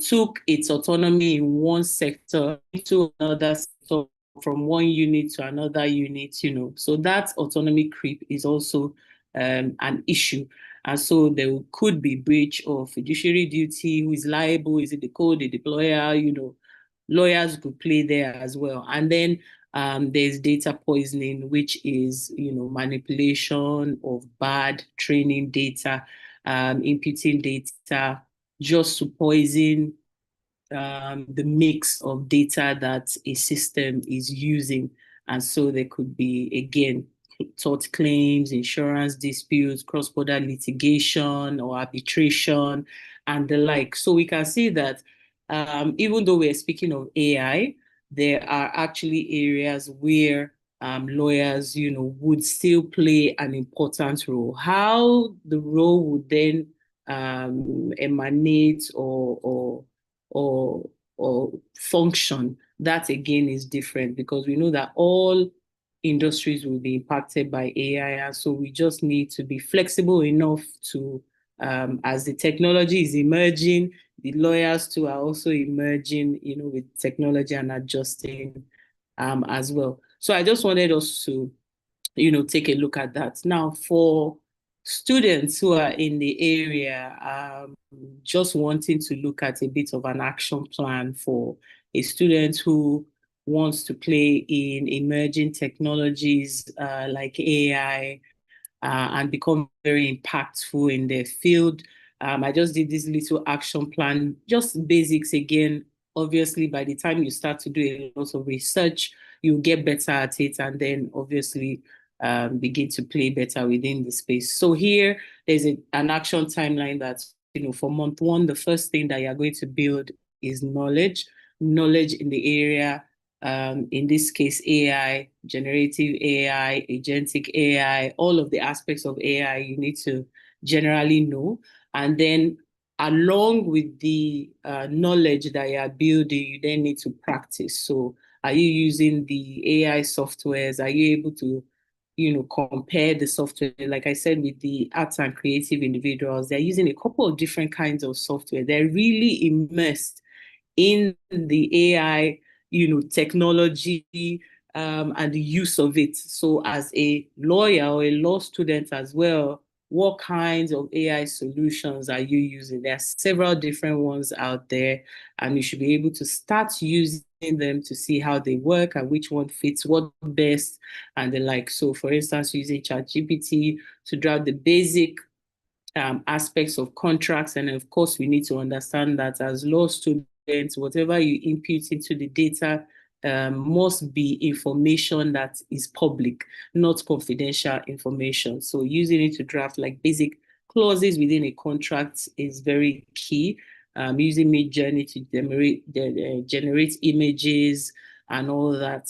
took its autonomy in one sector into another sector, from one unit to another unit, So that autonomy creep is also an issue. And so there could be breach of fiduciary duty. Who is liable? Is it the code, the deployer? Lawyers could play there as well. And then there's data poisoning, which is, manipulation of bad training data, imputing data just to poison the mix of data that a system is using. And so there could be, again, tort claims, insurance disputes, cross-border litigation or arbitration, and the like. So we can see that even though we're speaking of AI, there are actually areas where lawyers, would still play an important role. How the role would then emanate or function, that again is different, because we know that all industries will be impacted by AI. And so we just need to be flexible enough to, as the technology is emerging, the lawyers too are also emerging, with technology and adjusting as well. So I just wanted us to, take a look at that. Now, for students who are in the area, just wanting to look at a bit of an action plan for a student who wants to play in emerging technologies like AI and become very impactful in their field. I just did this little action plan, just basics again. Obviously, by the time you start to do a lot of research, you get better at it, and then obviously begin to play better within the space. So here, there's an action timeline that, for month one, the first thing that you're going to build is knowledge in the area. In this case, AI, generative AI, agentic AI, all of the aspects of AI you need to generally know. And then along with the knowledge that you are building, you then need to practice. So are you using the AI softwares? Are you able to, compare the software? Like I said, with the arts and creative individuals, they're using a couple of different kinds of software. They're really immersed in the AI, technology and the use of it. So as a lawyer or a law student as well, what kinds of AI solutions are you using? There are several different ones out there, and you should be able to start using them to see how they work and which one fits what best and the like. So for instance, using ChatGPT to draft the basic aspects of contracts. And of course, we need to understand that as law students, whatever you input into the data must be information that is public, not confidential information. So using it to draft like basic clauses within a contract is very key. Using Midjourney to generate images and all that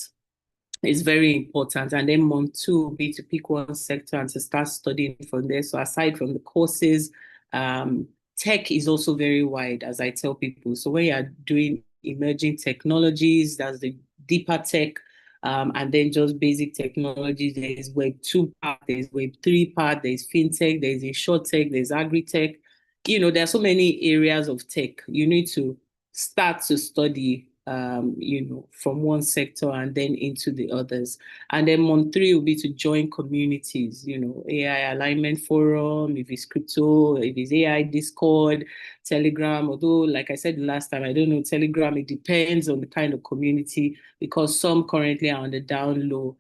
is very important. And then month two will be to pick one sector and to start studying from there. So aside from the courses, tech is also very wide, as I tell people. So when you're doing emerging technologies, that's the deeper tech, and then just basic technologies. There's Web 2 part, there's Web 3 part, there's fintech, there's insurtech, there's agri-tech. There are so many areas of tech. You need to start to study from one sector and then into the others. And then month three will be to join communities, AI alignment forum, if it's crypto, if it's AI Discord, Telegram. Although, like I said last time, I don't know, Telegram, it depends on the kind of community because some currently are on the down low.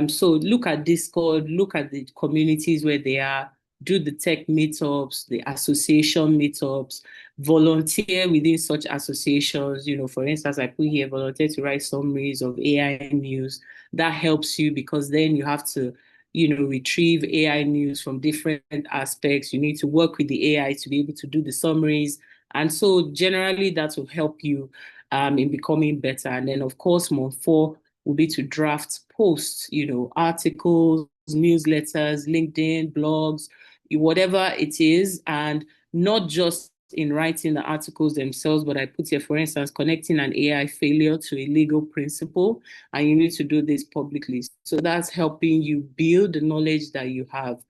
So look at Discord, look at the communities where they are, do the tech meetups, the association meetups, volunteer within such associations. For instance, I put here volunteer to write summaries of AI news. That helps you because then you have to, retrieve AI news from different aspects. You need to work with the AI to be able to do the summaries. And so generally that will help you in becoming better. And then of course, month four will be to draft posts, articles, newsletters, LinkedIn, blogs, whatever it is, and not just in writing the articles themselves, but I put here, for instance, connecting an AI failure to a legal principle, and you need to do this publicly. So that's helping you build the knowledge that you have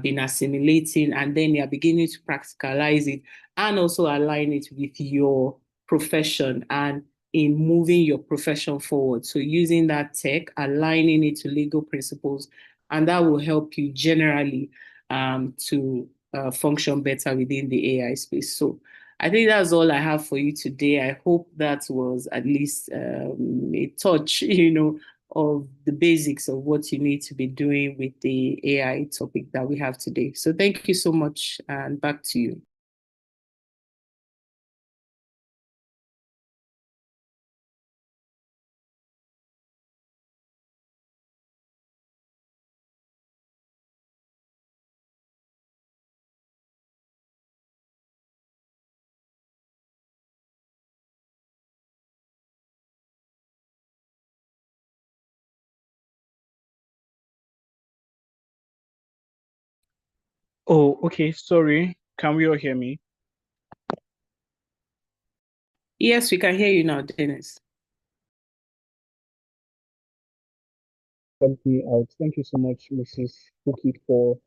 been assimilating, and then you're beginning to practicalize it and also align it with your profession and in moving your profession forward. So using that tech, aligning it to legal principles, and that will help you generally to function better within the AI space. So I think that's all I have for you today. I hope that was at least a touch, of the basics of what you need to be doing with the AI topic that we have today. So thank you so much, and back to you. Oh, okay. Sorry. Can we all hear me? Yes, we can hear you now, Dennis. Help me out. Thank you so much, Mrs. Cookie, for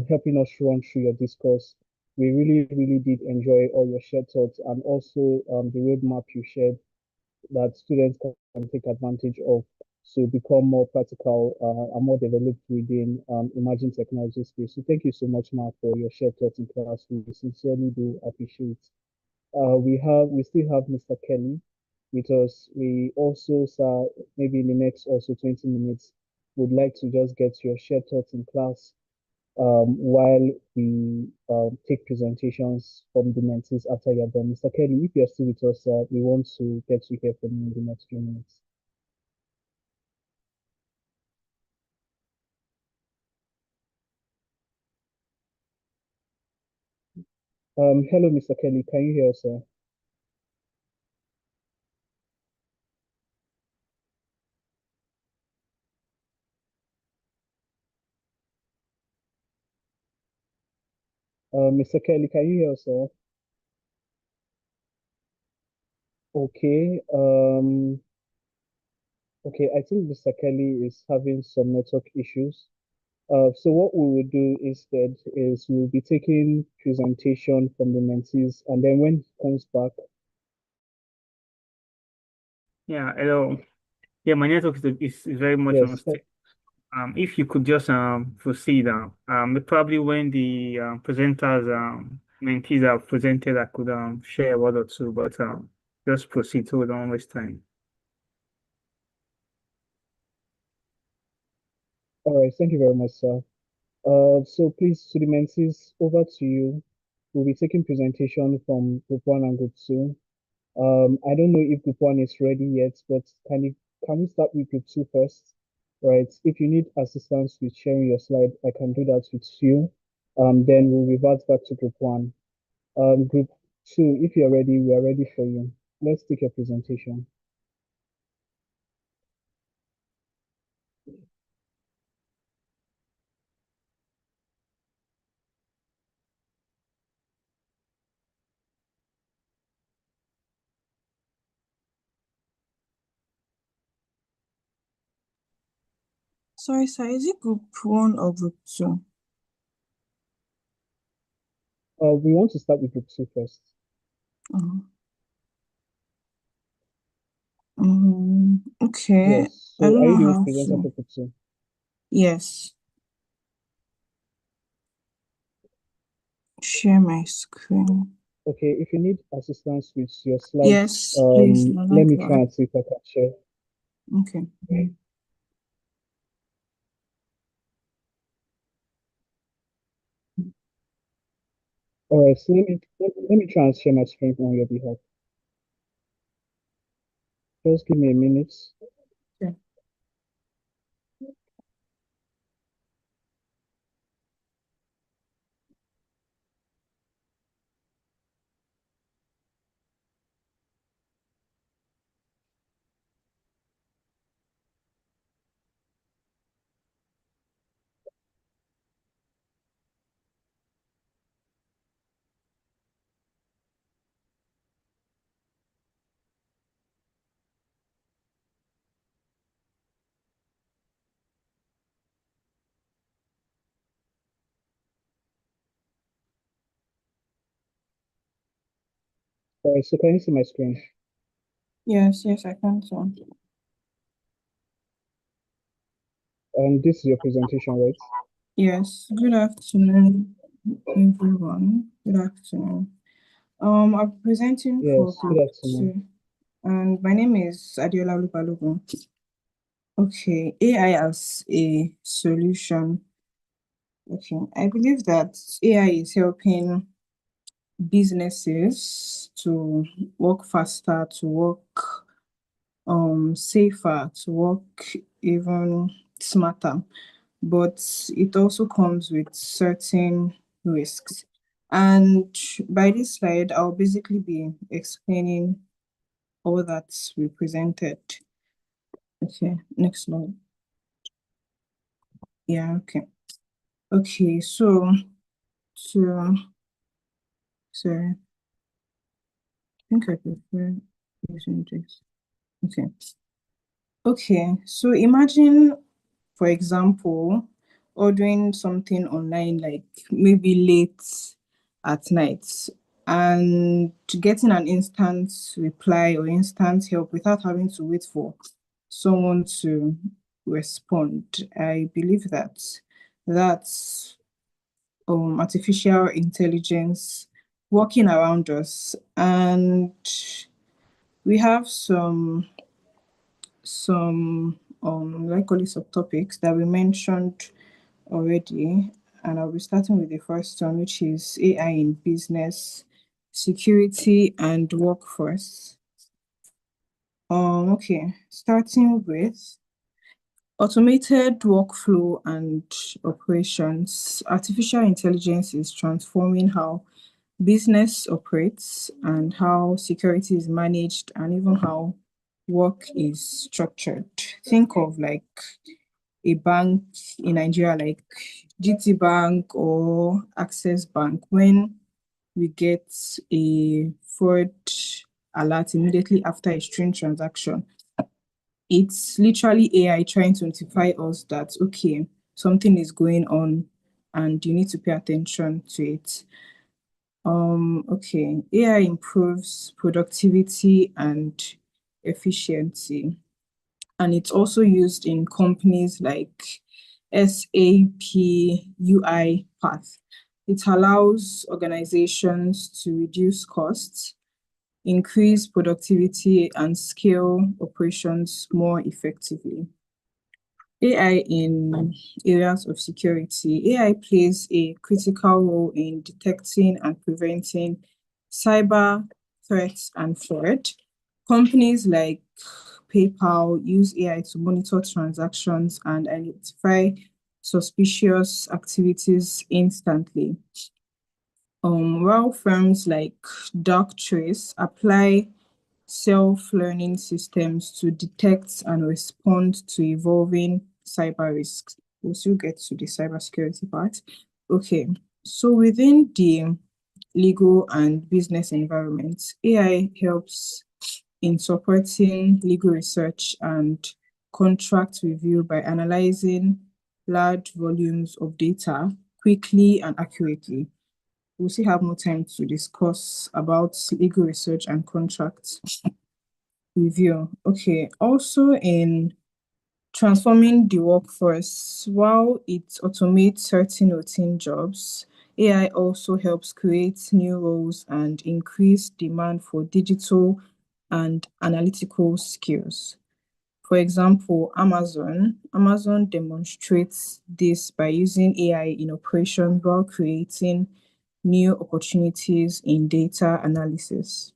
helping us run through your discourse. We really, really did enjoy all your shared thoughts and also the roadmap you shared that students can take advantage of to become more practical and more developed within emerging technology space. So thank you so much, Mark, for your shared thoughts in class. We sincerely do appreciate. We still have Mr. Kelly with us. We also, sir, maybe in the next also 20 minutes, would like to just get your shared thoughts in class while we take presentations from the mentees after you're done. Mr. Kelly, if you're still with us, we want to get to hear from you in the next few minutes. Hello, Mr. Kelly, can you hear us, sir? Mr. Kelly, can you hear us, sir? Okay. Okay, I think Mr. Kelly is having some network issues. So what we will do instead is we'll be taking presentation from the mentees, and then when he comes back. Yeah, hello. Yeah, my network is very much Yes, unstable. If you could just proceed, probably when the presenters mentees are presented, I could share a word or two, but just proceed so we don't waste time. all right, thank you very much, sir. So please, to the mentees, over to you. We'll be taking presentation from group one and group two. I don't know if group one is ready yet, but can we start with group two first? Right. If you need assistance with sharing your slide, I can do that with you. Then we'll revert back to group one. Group two, if you're ready, we are ready for you. Let's take your presentation. Sorry, sir, is it group one or group two? We want to start with group two first. Okay. Yes. I So don't are you know the how presenter to. for group two? Yes. Share my screen. Okay, if you need assistance with your slides, Yes, please. I let like me try that. and see if I can share. Okay. All right, so let me try and share my screen on your behalf. Just give me a minute. Okay. All right, so can you see my screen? Yes, I can. So. This is your presentation, right? Yes. Good afternoon, everyone. Good afternoon. I'm presenting for Yes, good group afternoon. 2, and my name is Adiola Lubalogun. Okay, AI as a solution. Okay, I believe that AI is helping businesses to work faster, to work safer, to work even smarter, but it also comes with certain risks. And by this slide, I'll basically be explaining all that we presented. Okay, next slide. Yeah, okay. Okay, so sorry, I think I prefer using this. Okay. Okay, so imagine, for example, ordering something online, like maybe late at night, and getting an instant reply or instant help without having to wait for someone to respond. I believe that that's artificial intelligence working around us, and we have some like call it subtopics that we mentioned already, and I'll be starting with the first one, which is AI in business, security, and workforce. Okay, starting with automated workflow and operations. Artificial intelligence is transforming how business operates and how security is managed and even how work is structured. Think of like a bank in Nigeria, like GT Bank or Access Bank. When we get a fraud alert immediately after a strange transaction, it's literally AI trying to notify us that, okay, something is going on and you need to pay attention to it. Okay, AI improves productivity and efficiency, and it's also used in companies like SAP UiPath. It allows organizations to reduce costs, increase productivity, and scale operations more effectively. AI in areas of security. AI plays a critical role in detecting and preventing cyber threats and fraud. Companies like PayPal use AI to monitor transactions and identify suspicious activities instantly. While firms like Darktrace apply self-learning systems to detect and respond to evolving cyber risks. We'll still get to the cybersecurity part. Okay, so within the legal and business environments, AI helps in supporting legal research and contract review by analyzing large volumes of data quickly and accurately. We'll still have more time to discuss about legal research and contract review. Okay, also in transforming the workforce, while it automates certain routine jobs, AI also helps create new roles and increase demand for digital and analytical skills. For example, Amazon demonstrates this by using AI in operations while creating new opportunities in data analysis.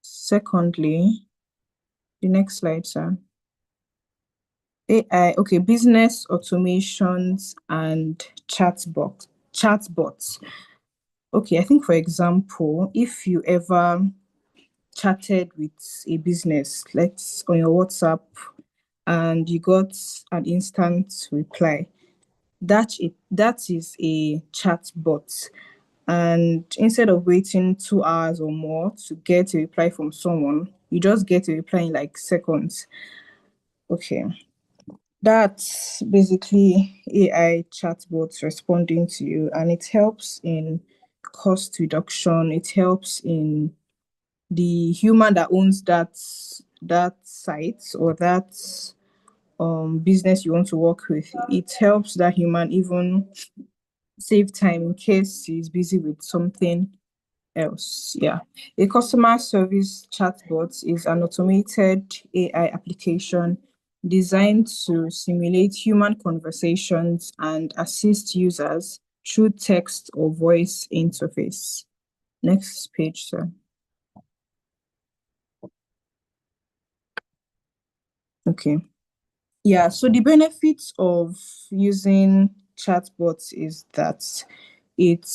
Secondly, the next slide, sir. AI, okay, business automations and chatbots. Okay, I think for example, if you ever chatted with a business, like on your WhatsApp, and you got an instant reply, that is a chatbot. And instead of waiting 2 hours or more to get a reply from someone, you just get a reply in like seconds. Okay. That's basically AI chatbots responding to you, and it helps in cost reduction. It helps in the human that owns that site or that business you want to work with. It helps that human even save time in case he's busy with something else. Yeah. A customer service chatbot is an automated AI application designed to simulate human conversations and assist users through text or voice interface. Next page, sir. Okay. Yeah, so the benefits of using chatbots is that it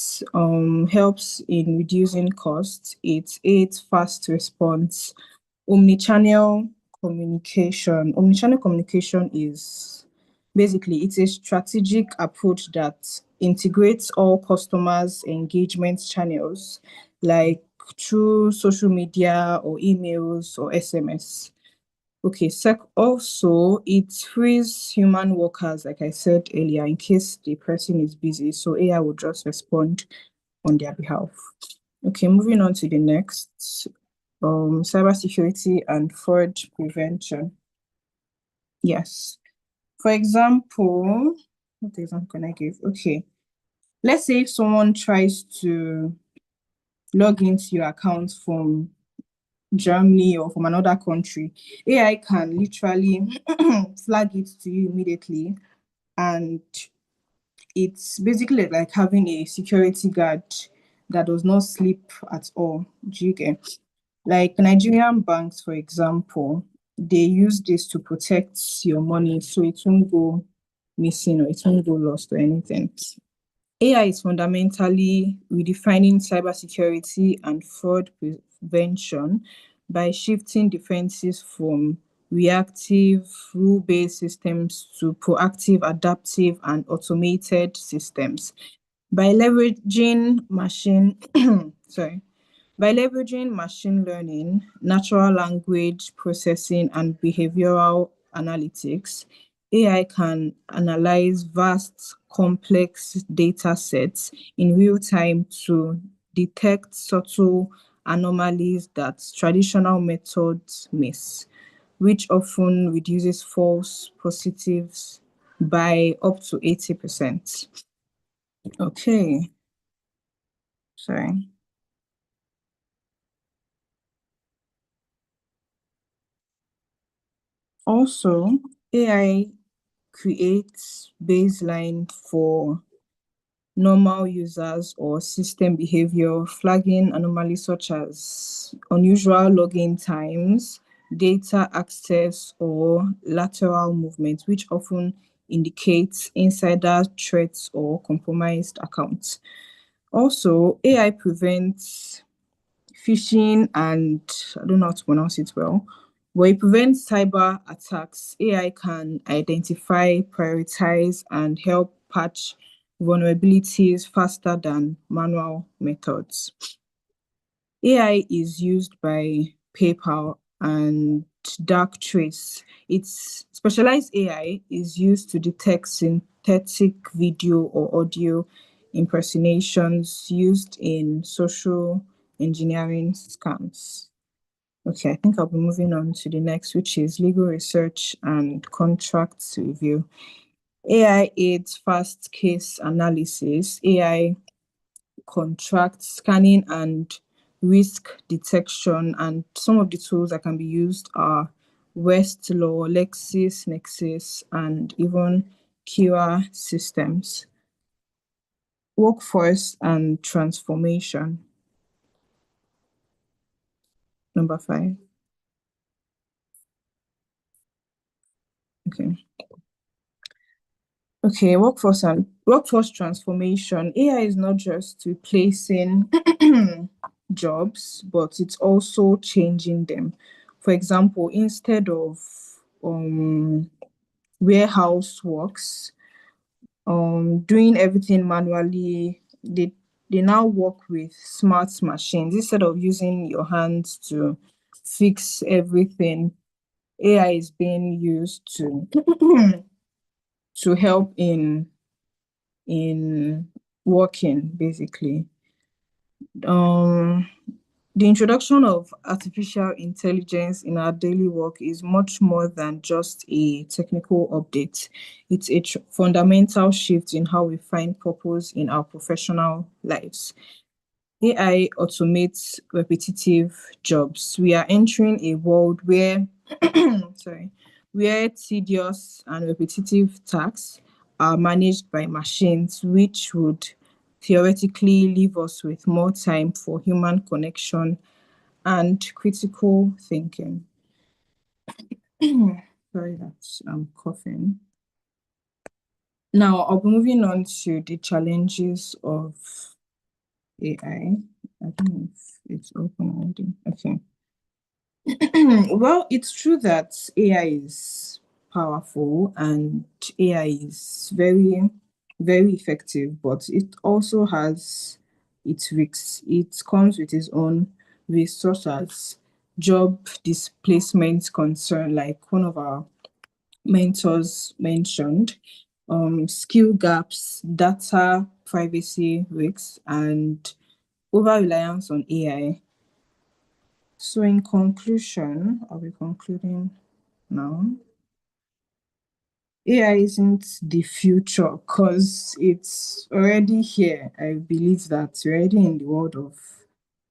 helps in reducing costs, it aids fast response, omnichannel communication. Omnichannel communication is basically it's a strategic approach that integrates all customers' engagement channels, like through social media or emails or SMS. Okay, also it frees human workers, like I said earlier, in case the person is busy. So AI will just respond on their behalf. Okay, moving on to the next, cybersecurity and fraud prevention. Yes. For example, what example can I give? Okay, let's say if someone tries to log into your account from Germany or from another country, AI can literally flag it to you immediately, and it's basically like having a security guard that does not sleep at all. Do you get? Like Nigerian banks, for example, they use this to protect your money so it won't go missing or it won't go lost or anything. AI is fundamentally redefining cybersecurity and fraud prevention by shifting defenses from reactive, rule-based systems to proactive, adaptive, and automated systems. By leveraging machine learning, natural language processing, and behavioral analytics, AI can analyze vast, complex data sets in real time to detect subtle anomalies that traditional methods miss, which often reduces false positives by up to 80%. Okay. Sorry. Also, AI creates baseline for normal users or system behavior, flagging anomalies such as unusual login times, data access, or lateral movement, which often indicates insider threats or compromised accounts. Also, AI prevents phishing and I don't know how to pronounce it well, but it prevents cyber attacks. AI can identify, prioritize, and help patch vulnerabilities faster than manual methods. AI is used by PayPal and Darktrace. Its specialized AI is used to detect synthetic video or audio impersonations used in social engineering scams. Okay, I think I'll be moving on to the next, which is legal research and contracts review. AI aids fast case analysis. AI contract scanning and risk detection, and some of the tools that can be used are Westlaw, LexisNexis, and even Kira systems. Workforce and transformation. Number 5. Okay, workforce transformation. AI is not just replacing jobs, but it's also changing them. For example, instead of warehouse works, doing everything manually, they now work with smart machines. Instead of using your hands to fix everything, AI is being used to to help in working, basically. The introduction of artificial intelligence in our daily work is much more than just a technical update. It's a fundamental shift in how we find purpose in our professional lives. AI automates repetitive jobs. We are entering a world where, where tedious and repetitive tasks are managed by machines, which would theoretically leave us with more time for human connection and critical thinking. Sorry, I'm coughing. Now, I'll be moving on to the challenges of AI. I don't know if it's open already. Okay. Well, it's true that AI is powerful and AI is very, very effective, but it also has its risks. It comes with its own risks, such as job displacement concern, like one of our mentors mentioned, skill gaps, data privacy risks, and over-reliance on AI. So in conclusion, I'll be concluding now. AI isn't the future because it's already here. I believe that we're already in the world of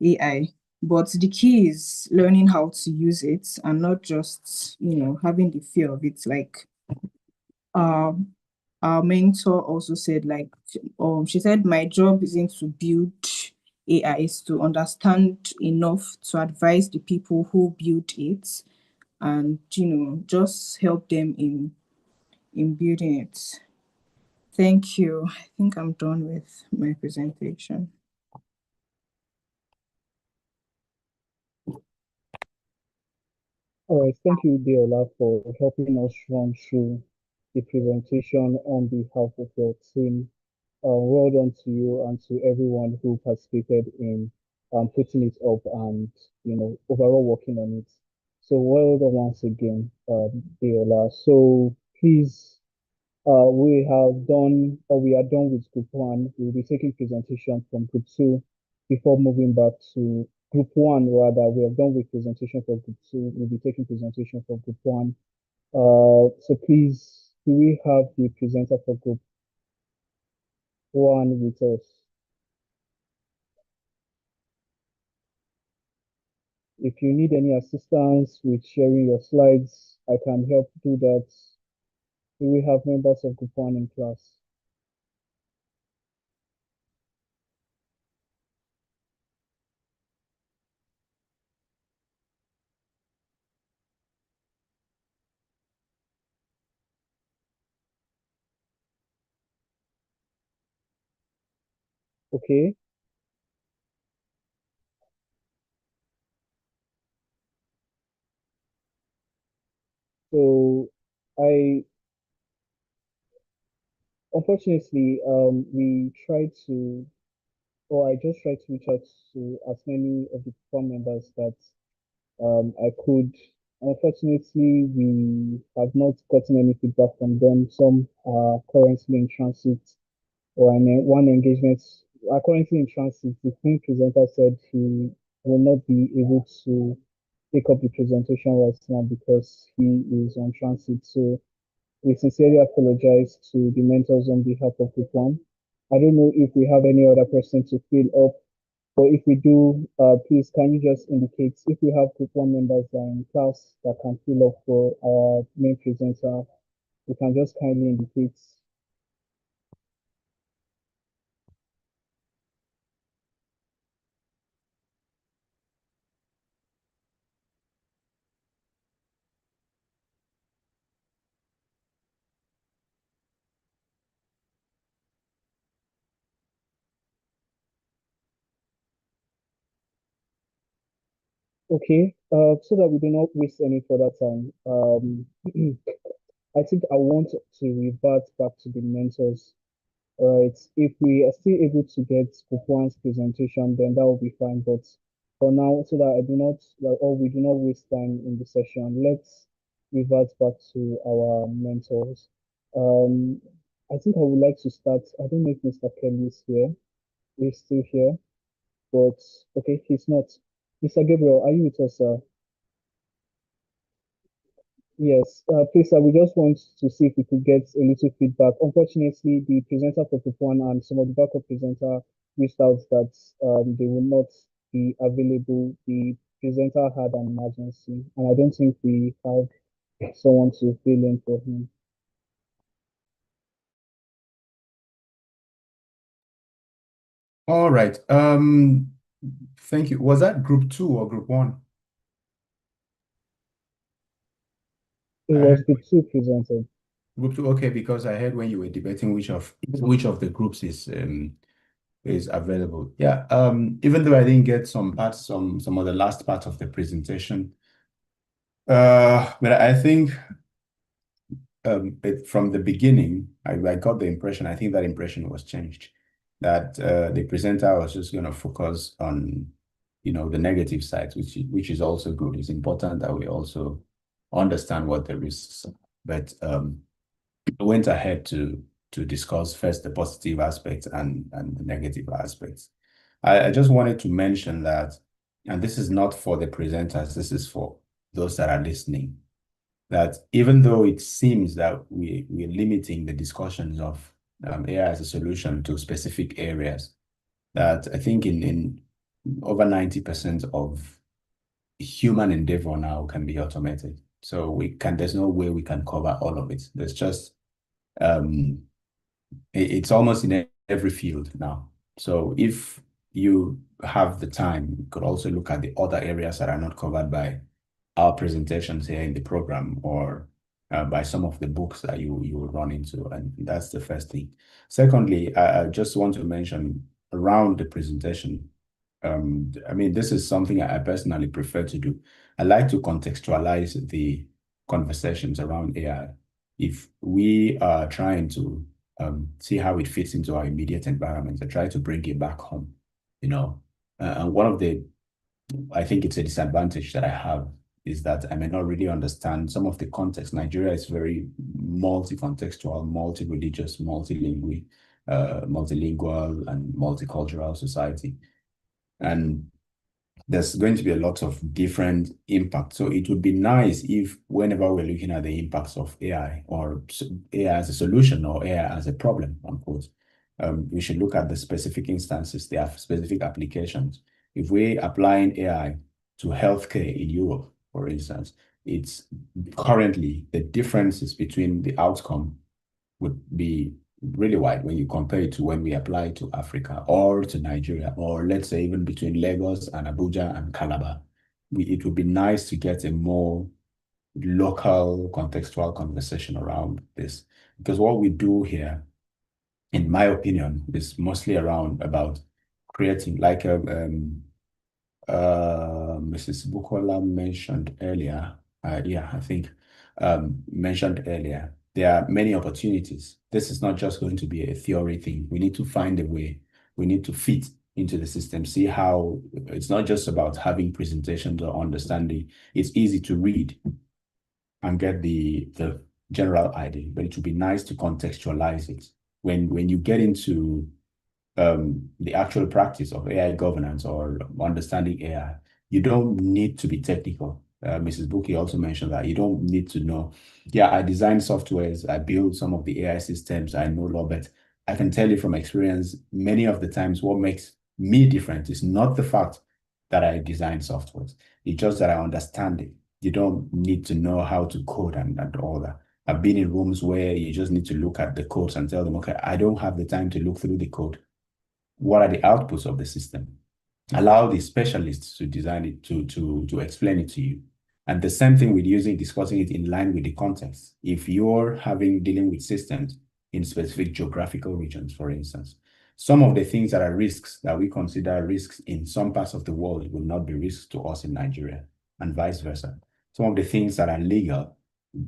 AI. But the key is learning how to use it and not just, having the fear of it. Like our mentor also said, she said, my job isn't to build AI, is to understand enough to advise the people who build it and, just help them in building it. Thank you. I think I'm done with my presentation. All right, thank you, Deola, for helping us run through the presentation on behalf of your team. Well done to you and to everyone who participated in putting it up and overall working on it. So well done once again, Deola. So please, we have done, or we are done with group one. We'll be taking presentation from group two before moving back to group one. Rather, we have done with presentation for group two. We'll be taking presentation for group one. So please, do we have the presenter for group one with us? If you need any assistance with sharing your slides, I can help do that. Do we have members of group one in class? Okay. So I unfortunately we tried to or I just tried to reach out to as many of the core members that I could. Unfortunately, we have not gotten any feedback from them. Some are currently in transit or in one engagement are currently in transit. The team presenter said he will not be able to take up the presentation right now because he is on transit. So we sincerely apologize to the mentors on behalf of Group 1. I don't know if we have any other person to fill up, but if we do, please can you just indicate if we have Group 1 members that are in class that can fill up for our main presenter, you can just kindly indicate. Okay, so that we do not waste any further time, I think I want to revert back to the mentors. Right. If we are still able to get Group 1's presentation, then that will be fine. But for now, so that I do not, or we do not waste time in the session, let's revert back to our mentors. Um, I think I would like to start. I don't know if Mr. Kelly is here. He's still here, but okay, he's not. Mr. Gabriel, are you with us, sir? Yes, please, sir, we just want to see if we could get a little feedback. Unfortunately, the presenter for Group 1 and some of the backup presenter reached out that they will not be available. The presenter had an emergency, and I don't think we have someone to fill in for him. All right. Thank you. Was that Group 2 or Group 1? It was Group 2 presented. Group 2, okay, because I heard when you were debating which of the groups is available. Yeah. Even though I didn't get some parts, some of the last part of the presentation, but I think from the beginning, I got the impression, I think that impression was changed, that the presenter was just going to focus on, the negative sides, which is also good. It's important that we also understand what the risks are. But went ahead to discuss first the positive aspects and the negative aspects. I just wanted to mention that, and this is not for the presenters, this is for those that are listening, that even though it seems that we're limiting the discussions of AI as a solution to specific areas, that I think in over 90% of human endeavor now can be automated. So there's no way we can cover all of it. There's just it's almost in every field now. So if you have the time, you could also look at the other areas that are not covered by our presentations here in the program or by some of the books that you will run into. And that's the first thing. Secondly, I just want to mention around the presentation. I mean, this is something I personally prefer to do. I like to contextualize the conversations around AI. If we are trying to see how it fits into our immediate environment, I try to bring it back home, and one of the, I think it's a disadvantage that I have is that I may not really understand some of the context. Nigeria is very multi-contextual, multi-religious, multilingual, and multicultural society. And there's going to be a lot of different impact. So it would be nice if whenever we're looking at the impacts of AI or AI as a solution or AI as a problem, unquote, we should look at the specific instances, the specific applications. If we're applying AI to healthcare in Europe, for instance, it's currently the differences between the outcome would be really wide when you compare it to when we apply it to Africa or to Nigeria, or let's say even between Lagos and Abuja and Calabar. It would be nice to get a more local contextual conversation around this, because what we do here in my opinion, is mostly about creating, like Mrs. Bukola mentioned earlier. I think mentioned earlier, there are many opportunities. This is not just going to be a theory thing. We need to find a way. We need to fit into the system, see how it's not just about having presentations or understanding. It's easy to read and get the general idea, but it would be nice to contextualize it. When you get into the actual practice of AI governance or understanding AI, you don't need to be technical. Mrs. Buki also mentioned that you don't need to know. Yeah, I design softwares, I build some of the AI systems, I know law, but I can tell you from experience, many of the times what makes me different is not the fact that I design softwares. It's just that I understand it. You don't need to know how to code and all that. I've been in rooms where you just need to look at the codes and tell them, okay, I don't have the time to look through the code. What are the outputs of the system? Allow the specialists to design it, to explain it to you. And the same thing with discussing it in line with the context. If you're dealing with systems in specific geographical regions, for instance, some of the things that are risks that we consider risks in some parts of the world will not be risks to us in Nigeria, and vice versa. Some of the things that are legal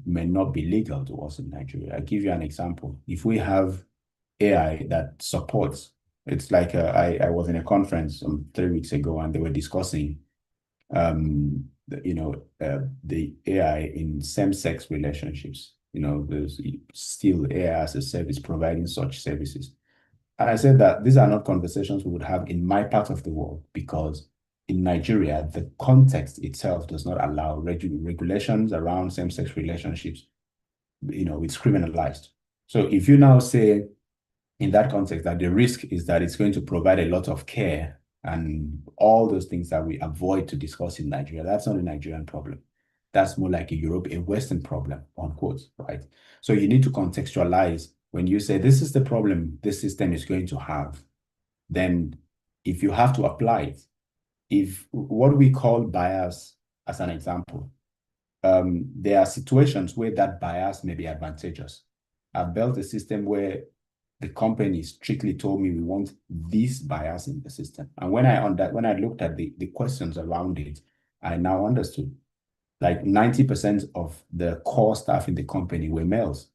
may not be legal to us in Nigeria. I'll give you an example. If we have AI that supports, it's like I was in a conference 3 weeks ago, and they were discussing the AI in same-sex relationships. There's still AI as a service providing such services. And I said that these are not conversations we would have in my part of the world, because in Nigeria, the context itself does not allow regulations around same-sex relationships. It's criminalized. So if you now say in that context that the risk is that it's going to provide a lot of care and all those things that we avoid to discuss in Nigeria, that's not a Nigerian problem. That's more like a Western problem, unquote, right? So you need to contextualize when you say this is the problem this system is going to have. Then if you have to apply it, what we call bias, as an example, there are situations where that bias may be advantageous. I've built a system where the company strictly told me we want this bias in the system. And when I looked at the questions around it, I now understood. Like 90% of the core staff in the company were males.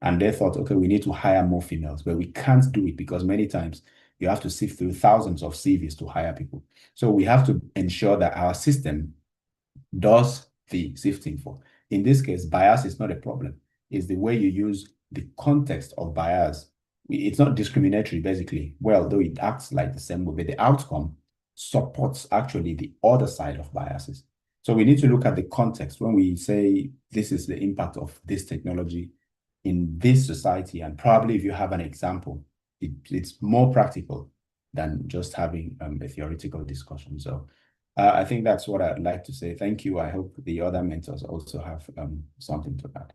And they thought, okay, we need to hire more females, but we can't do it because many times you have to sift through thousands of CVs to hire people. So we have to ensure that our system does the sifting for. In this case, bias is not a problem. It's the way you use the context of bias. It's not discriminatory, basically. Well, though it acts like the same way, but the outcome supports actually the other side of biases. So we need to look at the context when we say this is the impact of this technology in this society. And probably if you have an example, it's more practical than just having a theoretical discussion. So I think that's what I'd like to say. Thank you. I hope the other mentors also have something to add.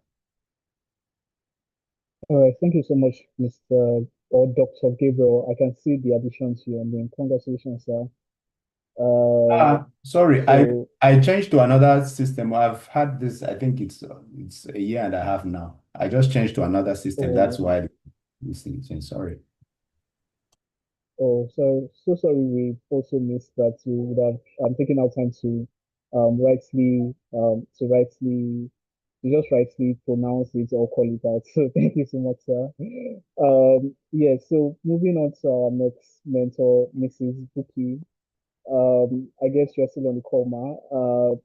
All right, thank you so much, Mr. or Dr. Gabriel. I can see the additions here, and then congratulations, sir. Sorry, so I changed to another system. I've had this, I think it's a year and a half now. I just changed to another system. That's why this thing changed. Sorry. so sorry. We also missed that. We would have taken our time to rightly to just rightly pronounce it or call it out. So thank you so much, sir. Yeah. So moving on to our next mentor, Mrs. Buki. I guess you're still on the call, Ma.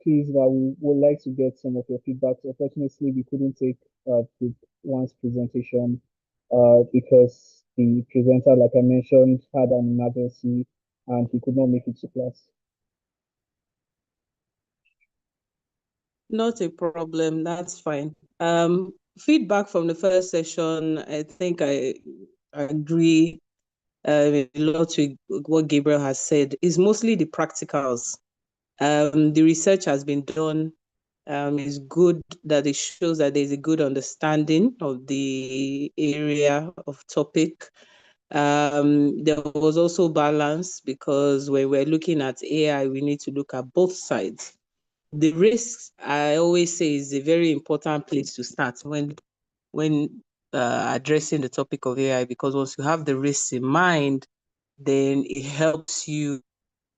Please, we would like to get some of your feedback. Unfortunately, we couldn't take one's presentation because the presenter, like I mentioned, had an emergency and he could not make it to class. Not a problem. That's fine. Feedback from the first session, I think I agree a lot with what Gabriel has said, is mostly the practicals. The research has been done. It's good that it shows that there's a good understanding of the area of topic. There was also balance because when we're looking at AI, we need to look at both sides. The risks, I always say, is a very important place to start when addressing the topic of AI, because once you have the risks in mind, then it helps you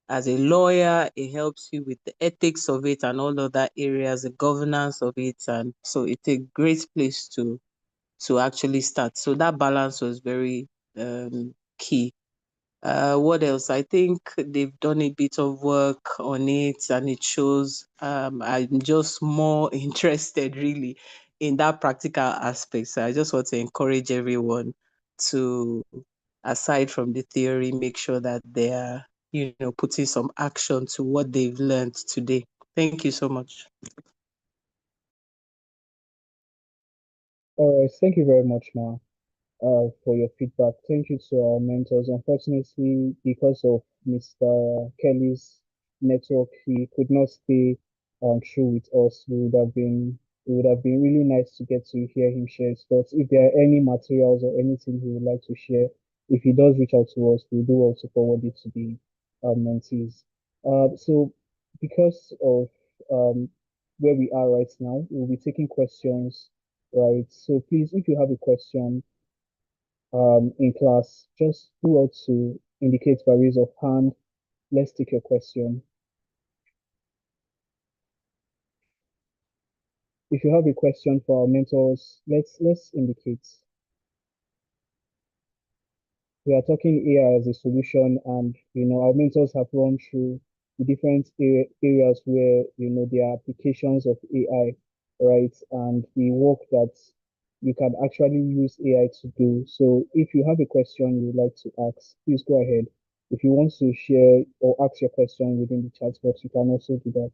as a lawyer, it helps you with the ethics of it and all other areas, the governance of it. And so it's a great place to actually start. So that balance was very key. What else? I think they've done a bit of work on it and it shows. I'm just more interested really in that practical aspect. So I just want to encourage everyone to, aside from the theory, make sure that they are, putting some action to what they've learned today. Thank you so much. All right, thank you very much, Ma, for your feedback. Thank you to our mentors. Unfortunately, because of Mr. Kelly's network, he could not stay through with us. It would have been really nice to get to hear him share his thoughts. If there are any materials or anything he would like to share, if he does reach out to us, we do also forward it to the mentees. So because of where we are right now, we'll be taking questions, right? So please, if you have a question in class, just do out to indicate by raise of hand. Let's take your question. If you have a question for our mentors, let's indicate. We are talking AI as a solution, and our mentors have run through the different areas where there are applications of AI, right? And the work that you can actually use AI to do. So if you have a question you would like to ask, please go ahead. If you want to share or ask your question within the chat box, you can also do that.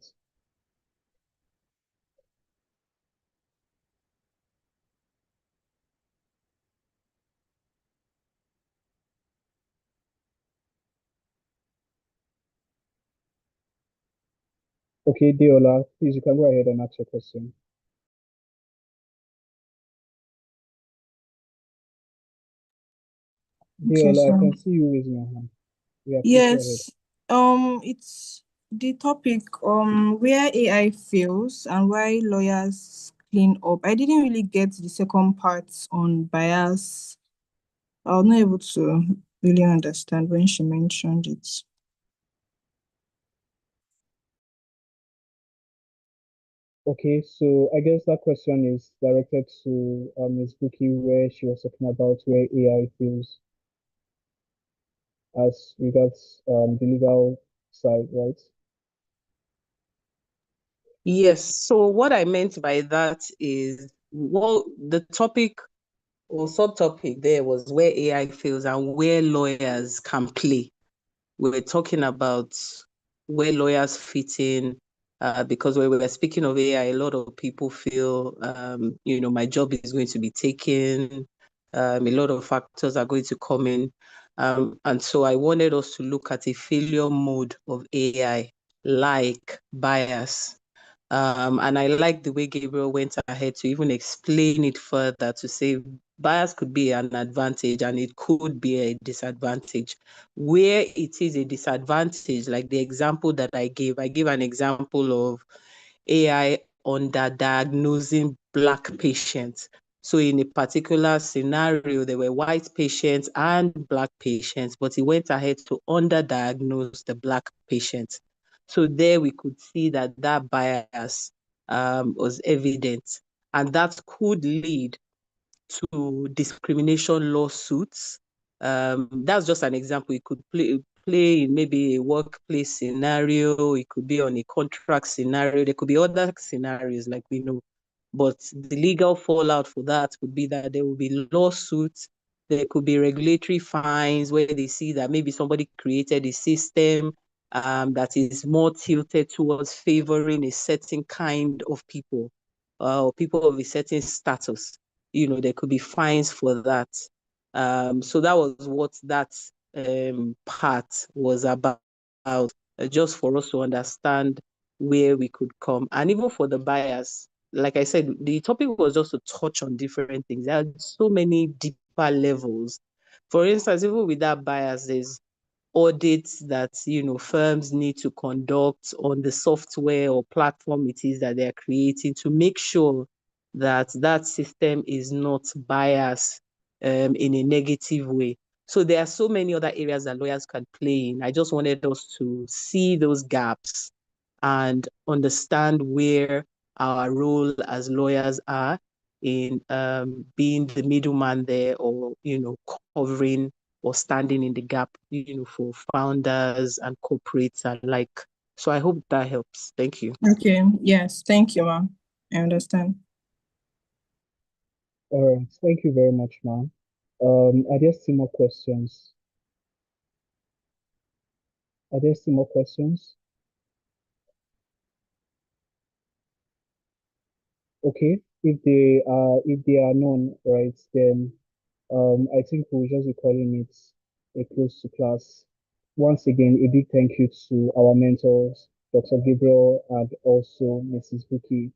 Okay, Deola, please, you can go ahead and ask your question. Deola, I can see you raising your hand. Yeah, please go ahead. Yes, it's the topic where AI fails and why lawyers clean up. I didn't really get the second part on bias. I was not able to really understand when she mentioned it. Okay, so I guess that question is directed to Ms. Buki, where she was talking about where AI fails as regards the legal side, right? Yes. So what I meant by that is, well, the topic or subtopic there was where AI fails and where lawyers can play. We were talking about where lawyers fit in, because when we were speaking of AI, a lot of people feel, my job is going to be taken. A lot of factors are going to come in. And so I wanted us to look at a failure mode of AI, like bias. And I like the way Gabriel went ahead to even explain it further, to say bias could be an advantage and it could be a disadvantage. Where it is a disadvantage, like the example that I gave an example of AI under diagnosing Black patients. So in a particular scenario, there were white patients and Black patients, but he went ahead to underdiagnose the Black patients. So there we could see that bias was evident, and that could lead to discrimination lawsuits. That's just an example. It could play in maybe a workplace scenario. It could be on a contract scenario. There could be other scenarios like we know. But the legal fallout for that would be that there will be lawsuits. There could be regulatory fines where they see that maybe somebody created a system that is more tilted towards favoring a certain kind of people or people of a certain status. There could be fines for that. So that was what that part was about, just for us to understand where we could come. And even for the bias, like I said, the topic was just to touch on different things. There are so many deeper levels. For instance, even with that bias, there's audits that firms need to conduct on the software or platform it is that they're creating to make sure that system is not biased in a negative way. So there are so many other areas that lawyers can play in. I just wanted us to see those gaps and understand where our role as lawyers are in being the middleman there, or covering or standing in the gap, for founders and corporates alike. So I hope that helps. Thank you. Okay, yes, thank you, ma'am. I understand. All right, thank you very much, ma'am. Are there still more questions? Are there still more questions? Okay, if they are none, right, then I think we'll just be calling it a close to class. Once again, a big thank you to our mentors, Dr. Gabriel and also Mrs. Buki,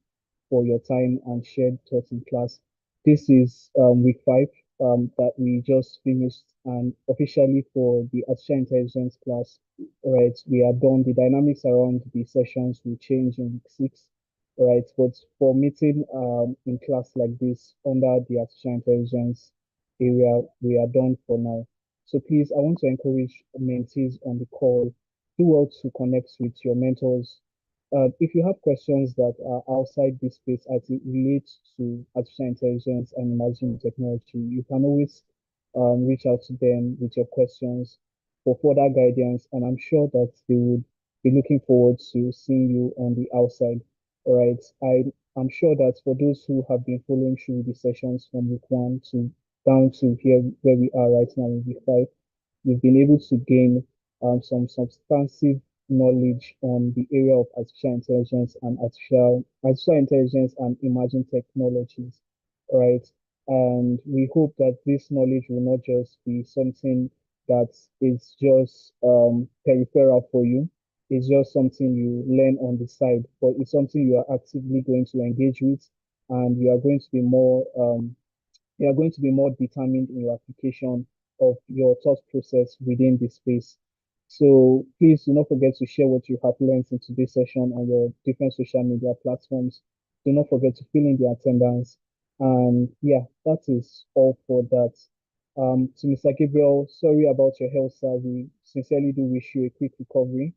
for your time and shared thoughts in class. This is week 5 that we just finished, and officially for the artificial intelligence class, right, we are done. The dynamics around the sessions will change in week 6, right? But for meeting in class like this under the artificial intelligence area, we are done for now. So please, I want to encourage mentees on the call, do well to connect with your mentors. If you have questions that are outside this space as it relates to artificial intelligence and emerging technology, you can always reach out to them with your questions for further guidance. And I'm sure that they would be looking forward to seeing you on the outside. All right. I'm sure that for those who have been following through the sessions from week 1 to down to here where we are right now in week 5, you've been able to gain some substantive knowledge on the area of artificial intelligence and emerging technologies, right? And we hope that this knowledge will not just be something that is just peripheral for you. It's just something you learn on the side, but it's something you are actively going to engage with, and you are going to be more determined in your application of your thought process within this space. So please do not forget to share what you have learned in today's session on your different social media platforms. Do not forget to fill in the attendance. And yeah, that is all for that. To Mr. Gabriel, sorry about your health, sir. We sincerely do wish you a quick recovery.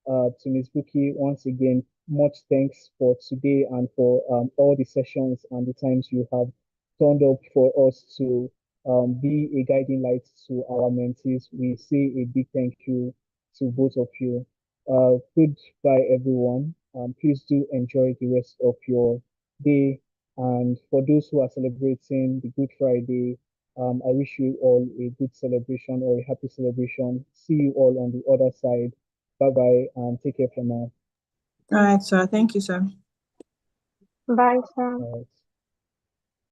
To Ms. Buki, once again, much thanks for today and for all the sessions and the times you have turned up for us to be a guiding light to our mentees. We say a big thank you to both of you. Goodbye, everyone. Please do enjoy the rest of your day. And for those who are celebrating the Good Friday, I wish you all a good celebration or a happy celebration. See you all on the other side. Bye bye and take care for now. All right, sir. Thank you, sir. Bye, sir. All right.